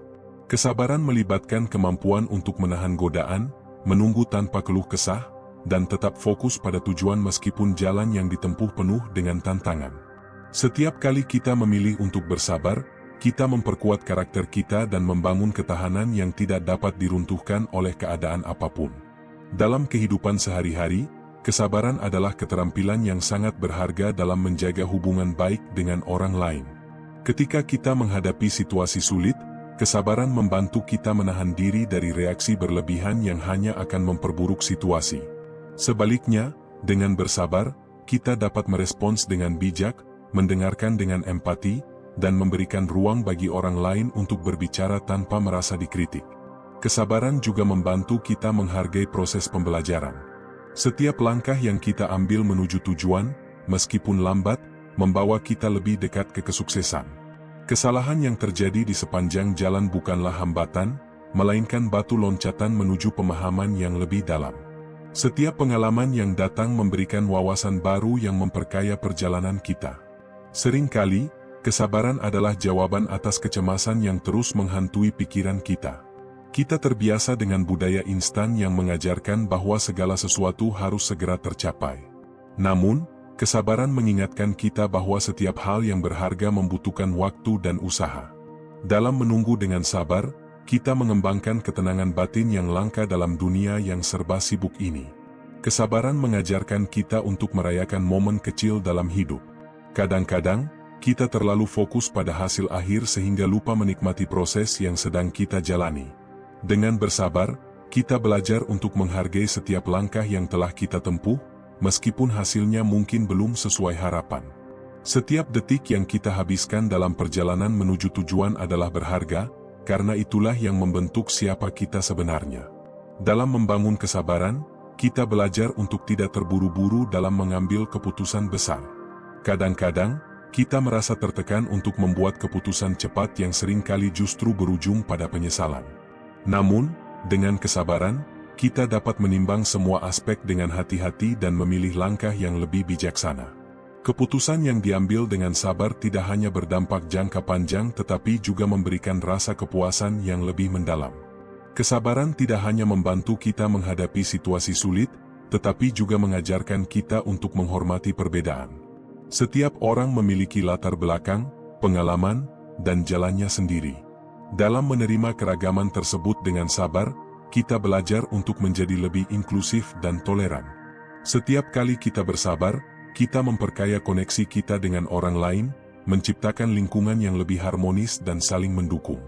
Speaker 1: Kesabaran melibatkan kemampuan untuk menahan godaan, menunggu tanpa keluh kesah, dan tetap fokus pada tujuan meskipun jalan yang ditempuh penuh dengan tantangan. Setiap kali kita memilih untuk bersabar, kita memperkuat karakter kita dan membangun ketahanan yang tidak dapat diruntuhkan oleh keadaan apapun. Dalam kehidupan sehari-hari, kesabaran adalah keterampilan yang sangat berharga dalam menjaga hubungan baik dengan orang lain. Ketika kita menghadapi situasi sulit, kesabaran membantu kita menahan diri dari reaksi berlebihan yang hanya akan memperburuk situasi. Sebaliknya, dengan bersabar, kita dapat merespons dengan bijak, mendengarkan dengan empati, dan memberikan ruang bagi orang lain untuk berbicara tanpa merasa dikritik. Kesabaran juga membantu kita menghargai proses pembelajaran. Setiap langkah yang kita ambil menuju tujuan, meskipun lambat, membawa kita lebih dekat ke kesuksesan. Kesalahan yang terjadi di sepanjang jalan bukanlah hambatan, melainkan batu loncatan menuju pemahaman yang lebih dalam. Setiap pengalaman yang datang memberikan wawasan baru yang memperkaya perjalanan kita. Seringkali, kesabaran adalah jawaban atas kecemasan yang terus menghantui pikiran kita. Kita terbiasa dengan budaya instan yang mengajarkan bahwa segala sesuatu harus segera tercapai. Namun, kesabaran mengingatkan kita bahwa setiap hal yang berharga membutuhkan waktu dan usaha. Dalam menunggu dengan sabar, kita mengembangkan ketenangan batin yang langka dalam dunia yang serba sibuk ini. Kesabaran mengajarkan kita untuk merayakan momen kecil dalam hidup. Kadang-kadang, kita terlalu fokus pada hasil akhir sehingga lupa menikmati proses yang sedang kita jalani. Dengan bersabar, kita belajar untuk menghargai setiap langkah yang telah kita tempuh, meskipun hasilnya mungkin belum sesuai harapan. Setiap detik yang kita habiskan dalam perjalanan menuju tujuan adalah berharga, karena itulah yang membentuk siapa kita sebenarnya. Dalam membangun kesabaran, kita belajar untuk tidak terburu-buru dalam mengambil keputusan besar. Kadang-kadang, kita merasa tertekan untuk membuat keputusan cepat yang seringkali justru berujung pada penyesalan. Namun, dengan kesabaran, kita dapat menimbang semua aspek dengan hati-hati dan memilih langkah yang lebih bijaksana. Keputusan yang diambil dengan sabar tidak hanya berdampak jangka panjang tetapi juga memberikan rasa kepuasan yang lebih mendalam. Kesabaran tidak hanya membantu kita menghadapi situasi sulit, tetapi juga mengajarkan kita untuk menghormati perbedaan. Setiap orang memiliki latar belakang, pengalaman, dan jalannya sendiri. Dalam menerima keragaman tersebut dengan sabar, kita belajar untuk menjadi lebih inklusif dan toleran. Setiap kali kita bersabar, kita memperkaya koneksi kita dengan orang lain, menciptakan lingkungan yang lebih harmonis dan saling mendukung.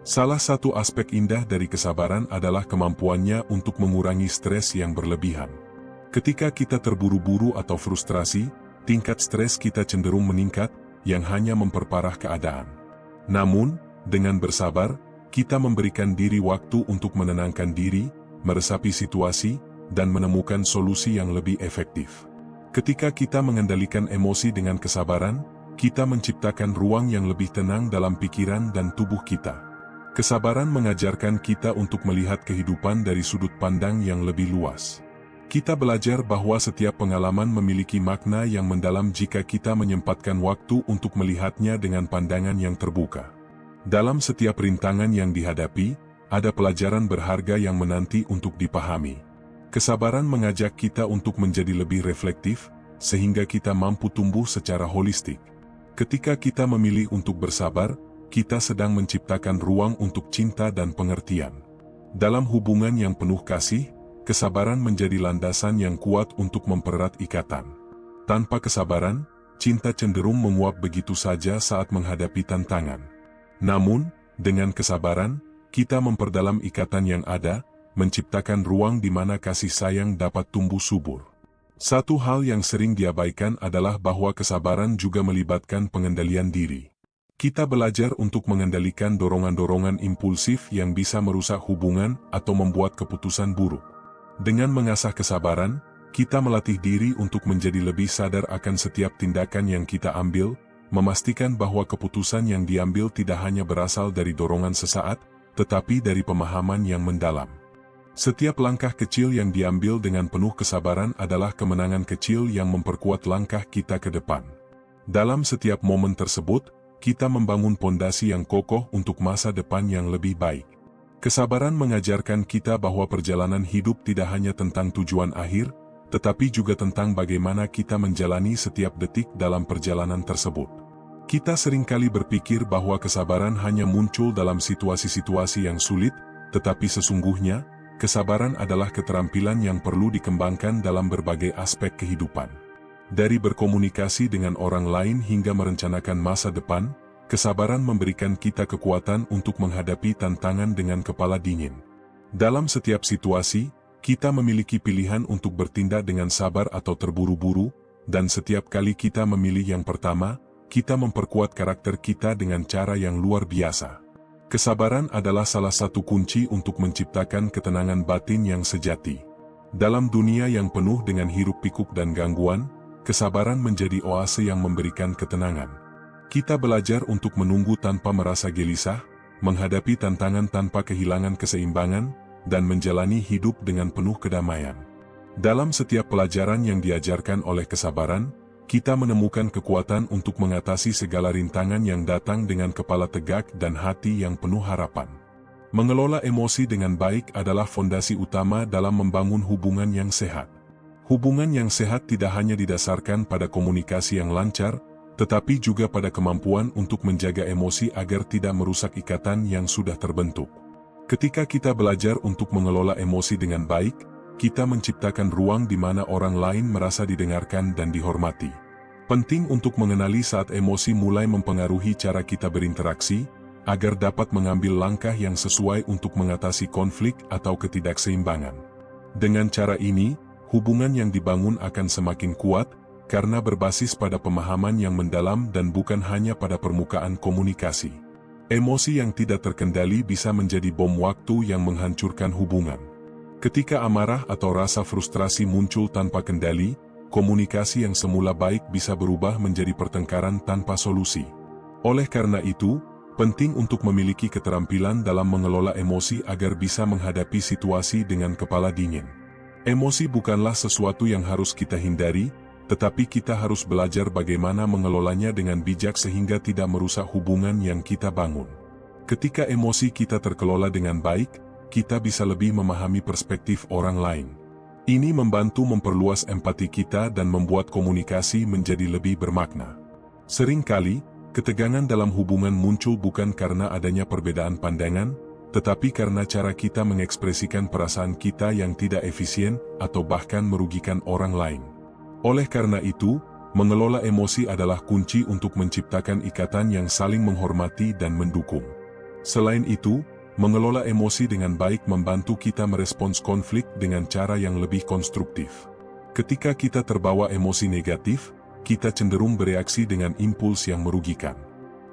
Speaker 1: Salah satu aspek indah dari kesabaran adalah kemampuannya untuk mengurangi stres yang berlebihan. Ketika kita terburu-buru atau frustrasi, tingkat stres kita cenderung meningkat, yang hanya memperparah keadaan. Namun, dengan bersabar, kita memberikan diri waktu untuk menenangkan diri, meresapi situasi, dan menemukan solusi yang lebih efektif. Ketika kita mengendalikan emosi dengan kesabaran, kita menciptakan ruang yang lebih tenang dalam pikiran dan tubuh kita. Kesabaran mengajarkan kita untuk melihat kehidupan dari sudut pandang yang lebih luas. Kita belajar bahwa setiap pengalaman memiliki makna yang mendalam jika kita menyempatkan waktu untuk melihatnya dengan pandangan yang terbuka. Dalam setiap rintangan yang dihadapi, ada pelajaran berharga yang menanti untuk dipahami. Kesabaran mengajak kita untuk menjadi lebih reflektif, sehingga kita mampu tumbuh secara holistik. Ketika kita memilih untuk bersabar, kita sedang menciptakan ruang untuk cinta dan pengertian. Dalam hubungan yang penuh kasih, kesabaran menjadi landasan yang kuat untuk mempererat ikatan. Tanpa kesabaran, cinta cenderung menguap begitu saja saat menghadapi tantangan. Namun, dengan kesabaran, kita memperdalam ikatan yang ada, menciptakan ruang di mana kasih sayang dapat tumbuh subur. Satu hal yang sering diabaikan adalah bahwa kesabaran juga melibatkan pengendalian diri. Kita belajar untuk mengendalikan dorongan-dorongan impulsif yang bisa merusak hubungan atau membuat keputusan buruk. Dengan mengasah kesabaran, kita melatih diri untuk menjadi lebih sadar akan setiap tindakan yang kita ambil, memastikan bahwa keputusan yang diambil tidak hanya berasal dari dorongan sesaat, tetapi dari pemahaman yang mendalam. Setiap langkah kecil yang diambil dengan penuh kesabaran adalah kemenangan kecil yang memperkuat langkah kita ke depan. Dalam setiap momen tersebut, kita membangun pondasi yang kokoh untuk masa depan yang lebih baik. Kesabaran mengajarkan kita bahwa perjalanan hidup tidak hanya tentang tujuan akhir, tetapi juga tentang bagaimana kita menjalani setiap detik dalam perjalanan tersebut. Kita seringkali berpikir bahwa kesabaran hanya muncul dalam situasi-situasi yang sulit, tetapi sesungguhnya, kesabaran adalah keterampilan yang perlu dikembangkan dalam berbagai aspek kehidupan. Dari berkomunikasi dengan orang lain hingga merencanakan masa depan, kesabaran memberikan kita kekuatan untuk menghadapi tantangan dengan kepala dingin. Dalam setiap situasi, kita memiliki pilihan untuk bertindak dengan sabar atau terburu-buru, dan setiap kali kita memilih yang pertama, kita memperkuat karakter kita dengan cara yang luar biasa. Kesabaran adalah salah satu kunci untuk menciptakan ketenangan batin yang sejati. Dalam dunia yang penuh dengan hiruk-pikuk dan gangguan, kesabaran menjadi oase yang memberikan ketenangan. Kita belajar untuk menunggu tanpa merasa gelisah, menghadapi tantangan tanpa kehilangan keseimbangan, dan menjalani hidup dengan penuh kedamaian. Dalam setiap pelajaran yang diajarkan oleh kesabaran, kita menemukan kekuatan untuk mengatasi segala rintangan yang datang dengan kepala tegak dan hati yang penuh harapan. Mengelola emosi dengan baik adalah fondasi utama dalam membangun hubungan yang sehat. Hubungan yang sehat tidak hanya didasarkan pada komunikasi yang lancar, tetapi juga pada kemampuan untuk menjaga emosi agar tidak merusak ikatan yang sudah terbentuk. Ketika kita belajar untuk mengelola emosi dengan baik, kita menciptakan ruang di mana orang lain merasa didengarkan dan dihormati. Penting untuk mengenali saat emosi mulai mempengaruhi cara kita berinteraksi, agar dapat mengambil langkah yang sesuai untuk mengatasi konflik atau ketidakseimbangan. Dengan cara ini, hubungan yang dibangun akan semakin kuat, karena berbasis pada pemahaman yang mendalam dan bukan hanya pada permukaan komunikasi. Emosi yang tidak terkendali bisa menjadi bom waktu yang menghancurkan hubungan. Ketika amarah atau rasa frustrasi muncul tanpa kendali, komunikasi yang semula baik bisa berubah menjadi pertengkaran tanpa solusi. Oleh karena itu, penting untuk memiliki keterampilan dalam mengelola emosi agar bisa menghadapi situasi dengan kepala dingin. Emosi bukanlah sesuatu yang harus kita hindari, tetapi kita harus belajar bagaimana mengelolanya dengan bijak sehingga tidak merusak hubungan yang kita bangun. Ketika emosi kita terkelola dengan baik, kita bisa lebih memahami perspektif orang lain. Ini membantu memperluas empati kita dan membuat komunikasi menjadi lebih bermakna. Seringkali, ketegangan dalam hubungan muncul bukan karena adanya perbedaan pandangan, tetapi karena cara kita mengekspresikan perasaan kita yang tidak efisien atau bahkan merugikan orang lain. Oleh karena itu, mengelola emosi adalah kunci untuk menciptakan ikatan yang saling menghormati dan mendukung. Selain itu, mengelola emosi dengan baik membantu kita merespons konflik dengan cara yang lebih konstruktif. Ketika kita terbawa emosi negatif, kita cenderung bereaksi dengan impuls yang merugikan.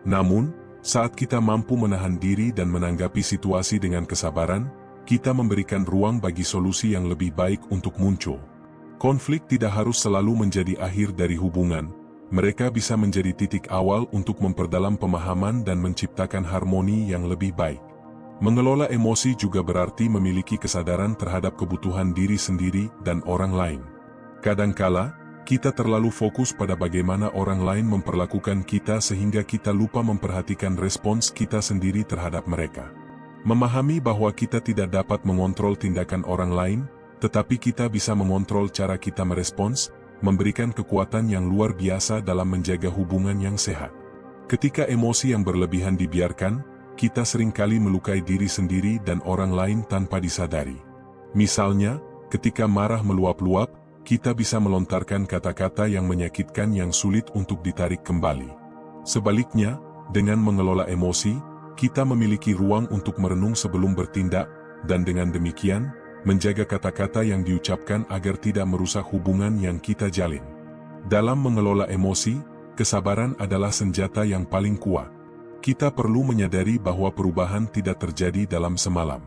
Speaker 1: Namun, saat kita mampu menahan diri dan menanggapi situasi dengan kesabaran, kita memberikan ruang bagi solusi yang lebih baik untuk muncul. Konflik tidak harus selalu menjadi akhir dari hubungan, mereka bisa menjadi titik awal untuk memperdalam pemahaman dan menciptakan harmoni yang lebih baik. Mengelola emosi juga berarti memiliki kesadaran terhadap kebutuhan diri sendiri dan orang lain. Kadangkala, kita terlalu fokus pada bagaimana orang lain memperlakukan kita sehingga kita lupa memperhatikan respons kita sendiri terhadap mereka. Memahami bahwa kita tidak dapat mengontrol tindakan orang lain, tetapi kita bisa mengontrol cara kita merespons, memberikan kekuatan yang luar biasa dalam menjaga hubungan yang sehat. Ketika emosi yang berlebihan dibiarkan, kita seringkali melukai diri sendiri dan orang lain tanpa disadari. Misalnya, ketika marah meluap-luap, kita bisa melontarkan kata-kata yang menyakitkan yang sulit untuk ditarik kembali. Sebaliknya, dengan mengelola emosi, kita memiliki ruang untuk merenung sebelum bertindak, dan dengan demikian, menjaga kata-kata yang diucapkan agar tidak merusak hubungan yang kita jalin. Dalam mengelola emosi, kesabaran adalah senjata yang paling kuat. Kita perlu menyadari bahwa perubahan tidak terjadi dalam semalam.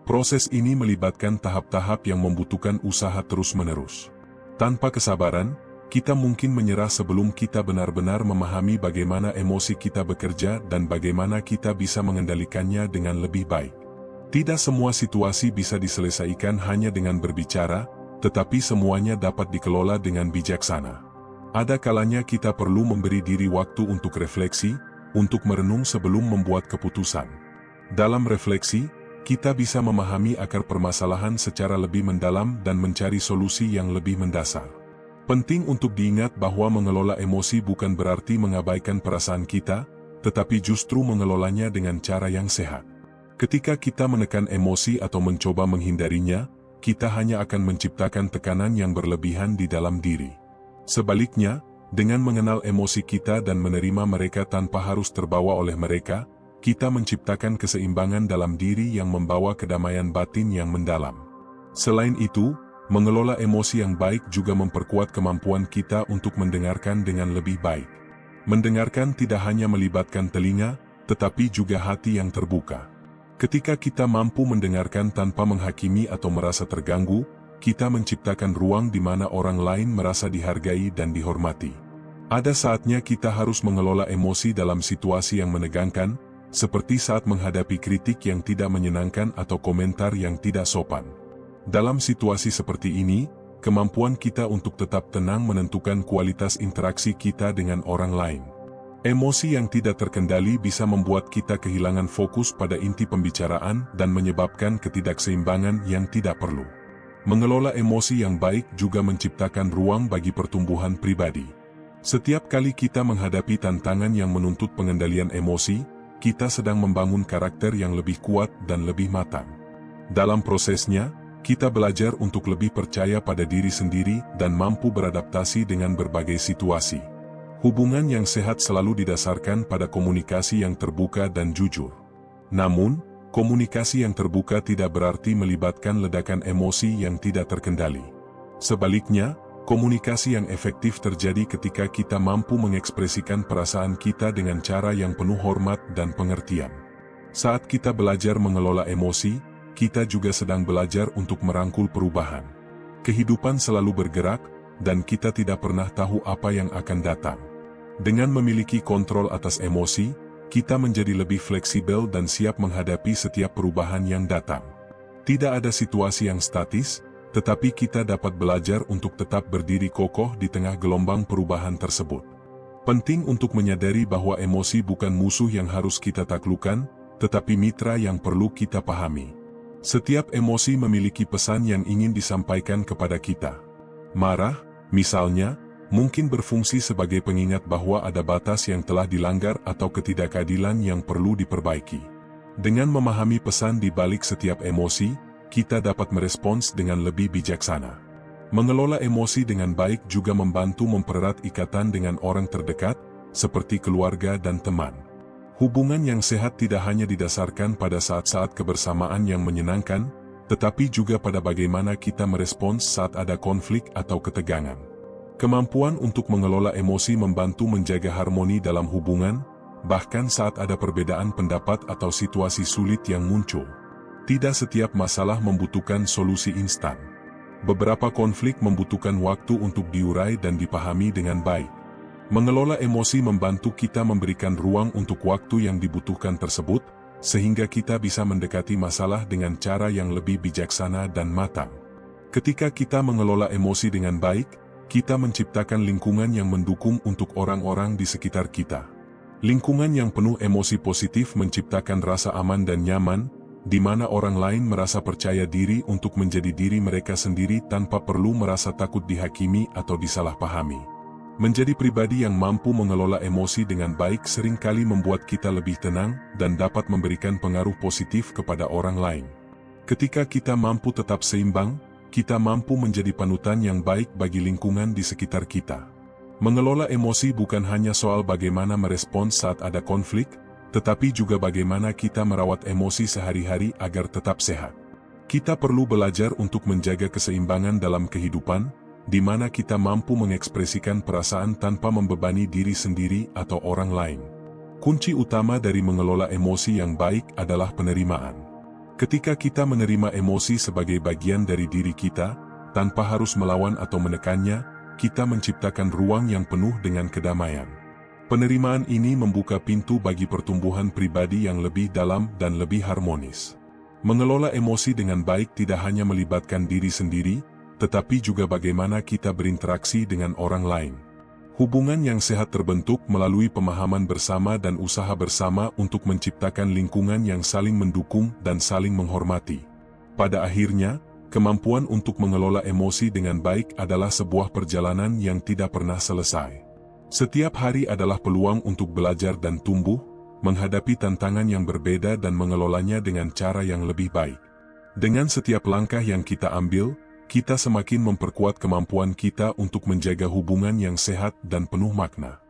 Speaker 1: Proses ini melibatkan tahap-tahap yang membutuhkan usaha terus-menerus. Tanpa kesabaran, kita mungkin menyerah sebelum kita benar-benar memahami bagaimana emosi kita bekerja dan bagaimana kita bisa mengendalikannya dengan lebih baik. Tidak semua situasi bisa diselesaikan hanya dengan berbicara, tetapi semuanya dapat dikelola dengan bijaksana. Ada kalanya kita perlu memberi diri waktu untuk refleksi, untuk merenung sebelum membuat keputusan. Dalam refleksi, kita bisa memahami akar permasalahan secara lebih mendalam dan mencari solusi yang lebih mendasar. Penting untuk diingat bahwa mengelola emosi bukan berarti mengabaikan perasaan kita, tetapi justru mengelolanya dengan cara yang sehat. Ketika kita menekan emosi atau mencoba menghindarinya, kita hanya akan menciptakan tekanan yang berlebihan di dalam diri. Sebaliknya, dengan mengenal emosi kita dan menerima mereka tanpa harus terbawa oleh mereka, kita menciptakan keseimbangan dalam diri yang membawa kedamaian batin yang mendalam. Selain itu, mengelola emosi yang baik juga memperkuat kemampuan kita untuk mendengarkan dengan lebih baik. Mendengarkan tidak hanya melibatkan telinga, tetapi juga hati yang terbuka. Ketika kita mampu mendengarkan tanpa menghakimi atau merasa terganggu, kita menciptakan ruang di mana orang lain merasa dihargai dan dihormati. Ada saatnya kita harus mengelola emosi dalam situasi yang menegangkan, seperti saat menghadapi kritik yang tidak menyenangkan atau komentar yang tidak sopan. Dalam situasi seperti ini, kemampuan kita untuk tetap tenang menentukan kualitas interaksi kita dengan orang lain. Emosi yang tidak terkendali bisa membuat kita kehilangan fokus pada inti pembicaraan dan menyebabkan ketidakseimbangan yang tidak perlu. Mengelola emosi yang baik juga menciptakan ruang bagi pertumbuhan pribadi. Setiap kali kita menghadapi tantangan yang menuntut pengendalian emosi, kita sedang membangun karakter yang lebih kuat dan lebih matang. Dalam prosesnya, kita belajar untuk lebih percaya pada diri sendiri dan mampu beradaptasi dengan berbagai situasi. Hubungan yang sehat selalu didasarkan pada komunikasi yang terbuka dan jujur. Namun, komunikasi yang terbuka tidak berarti melibatkan ledakan emosi yang tidak terkendali. Sebaliknya, komunikasi yang efektif terjadi ketika kita mampu mengekspresikan perasaan kita dengan cara yang penuh hormat dan pengertian. Saat kita belajar mengelola emosi, kita juga sedang belajar untuk merangkul perubahan. Kehidupan selalu bergerak, dan kita tidak pernah tahu apa yang akan datang. Dengan memiliki kontrol atas emosi, kita menjadi lebih fleksibel dan siap menghadapi setiap perubahan yang datang. Tidak ada situasi yang statis, tetapi kita dapat belajar untuk tetap berdiri kokoh di tengah gelombang perubahan tersebut. Penting untuk menyadari bahwa emosi bukan musuh yang harus kita taklukkan, tetapi mitra yang perlu kita pahami. Setiap emosi memiliki pesan yang ingin disampaikan kepada kita. Marah, misalnya, mungkin berfungsi sebagai pengingat bahwa ada batas yang telah dilanggar atau ketidakadilan yang perlu diperbaiki. Dengan memahami pesan di balik setiap emosi, kita dapat merespons dengan lebih bijaksana. Mengelola emosi dengan baik juga membantu mempererat ikatan dengan orang terdekat, seperti keluarga dan teman. Hubungan yang sehat tidak hanya didasarkan pada saat-saat kebersamaan yang menyenangkan, tetapi juga pada bagaimana kita merespons saat ada konflik atau ketegangan. Kemampuan untuk mengelola emosi membantu menjaga harmoni dalam hubungan, bahkan saat ada perbedaan pendapat atau situasi sulit yang muncul. Tidak setiap masalah membutuhkan solusi instan. Beberapa konflik membutuhkan waktu untuk diurai dan dipahami dengan baik. Mengelola emosi membantu kita memberikan ruang untuk waktu yang dibutuhkan tersebut, sehingga kita bisa mendekati masalah dengan cara yang lebih bijaksana dan matang. Ketika kita mengelola emosi dengan baik, kita menciptakan lingkungan yang mendukung untuk orang-orang di sekitar kita. Lingkungan yang penuh emosi positif menciptakan rasa aman dan nyaman, di mana orang lain merasa percaya diri untuk menjadi diri mereka sendiri tanpa perlu merasa takut dihakimi atau disalahpahami. Menjadi pribadi yang mampu mengelola emosi dengan baik seringkali membuat kita lebih tenang dan dapat memberikan pengaruh positif kepada orang lain. Ketika kita mampu tetap seimbang, kita mampu menjadi panutan yang baik bagi lingkungan di sekitar kita. Mengelola emosi bukan hanya soal bagaimana merespons saat ada konflik, tetapi juga bagaimana kita merawat emosi sehari-hari agar tetap sehat. Kita perlu belajar untuk menjaga keseimbangan dalam kehidupan, di mana kita mampu mengekspresikan perasaan tanpa membebani diri sendiri atau orang lain. Kunci utama dari mengelola emosi yang baik adalah penerimaan. Ketika kita menerima emosi sebagai bagian dari diri kita, tanpa harus melawan atau menekannya, kita menciptakan ruang yang penuh dengan kedamaian. Penerimaan ini membuka pintu bagi pertumbuhan pribadi yang lebih dalam dan lebih harmonis. Mengelola emosi dengan baik tidak hanya melibatkan diri sendiri, tetapi juga bagaimana kita berinteraksi dengan orang lain. Hubungan yang sehat terbentuk melalui pemahaman bersama dan usaha bersama untuk menciptakan lingkungan yang saling mendukung dan saling menghormati. Pada akhirnya, kemampuan untuk mengelola emosi dengan baik adalah sebuah perjalanan yang tidak pernah selesai. Setiap hari adalah peluang untuk belajar dan tumbuh, menghadapi tantangan yang berbeda dan mengelolanya dengan cara yang lebih baik. Dengan setiap langkah yang kita ambil, kita semakin memperkuat kemampuan kita untuk menjaga hubungan yang sehat dan penuh makna.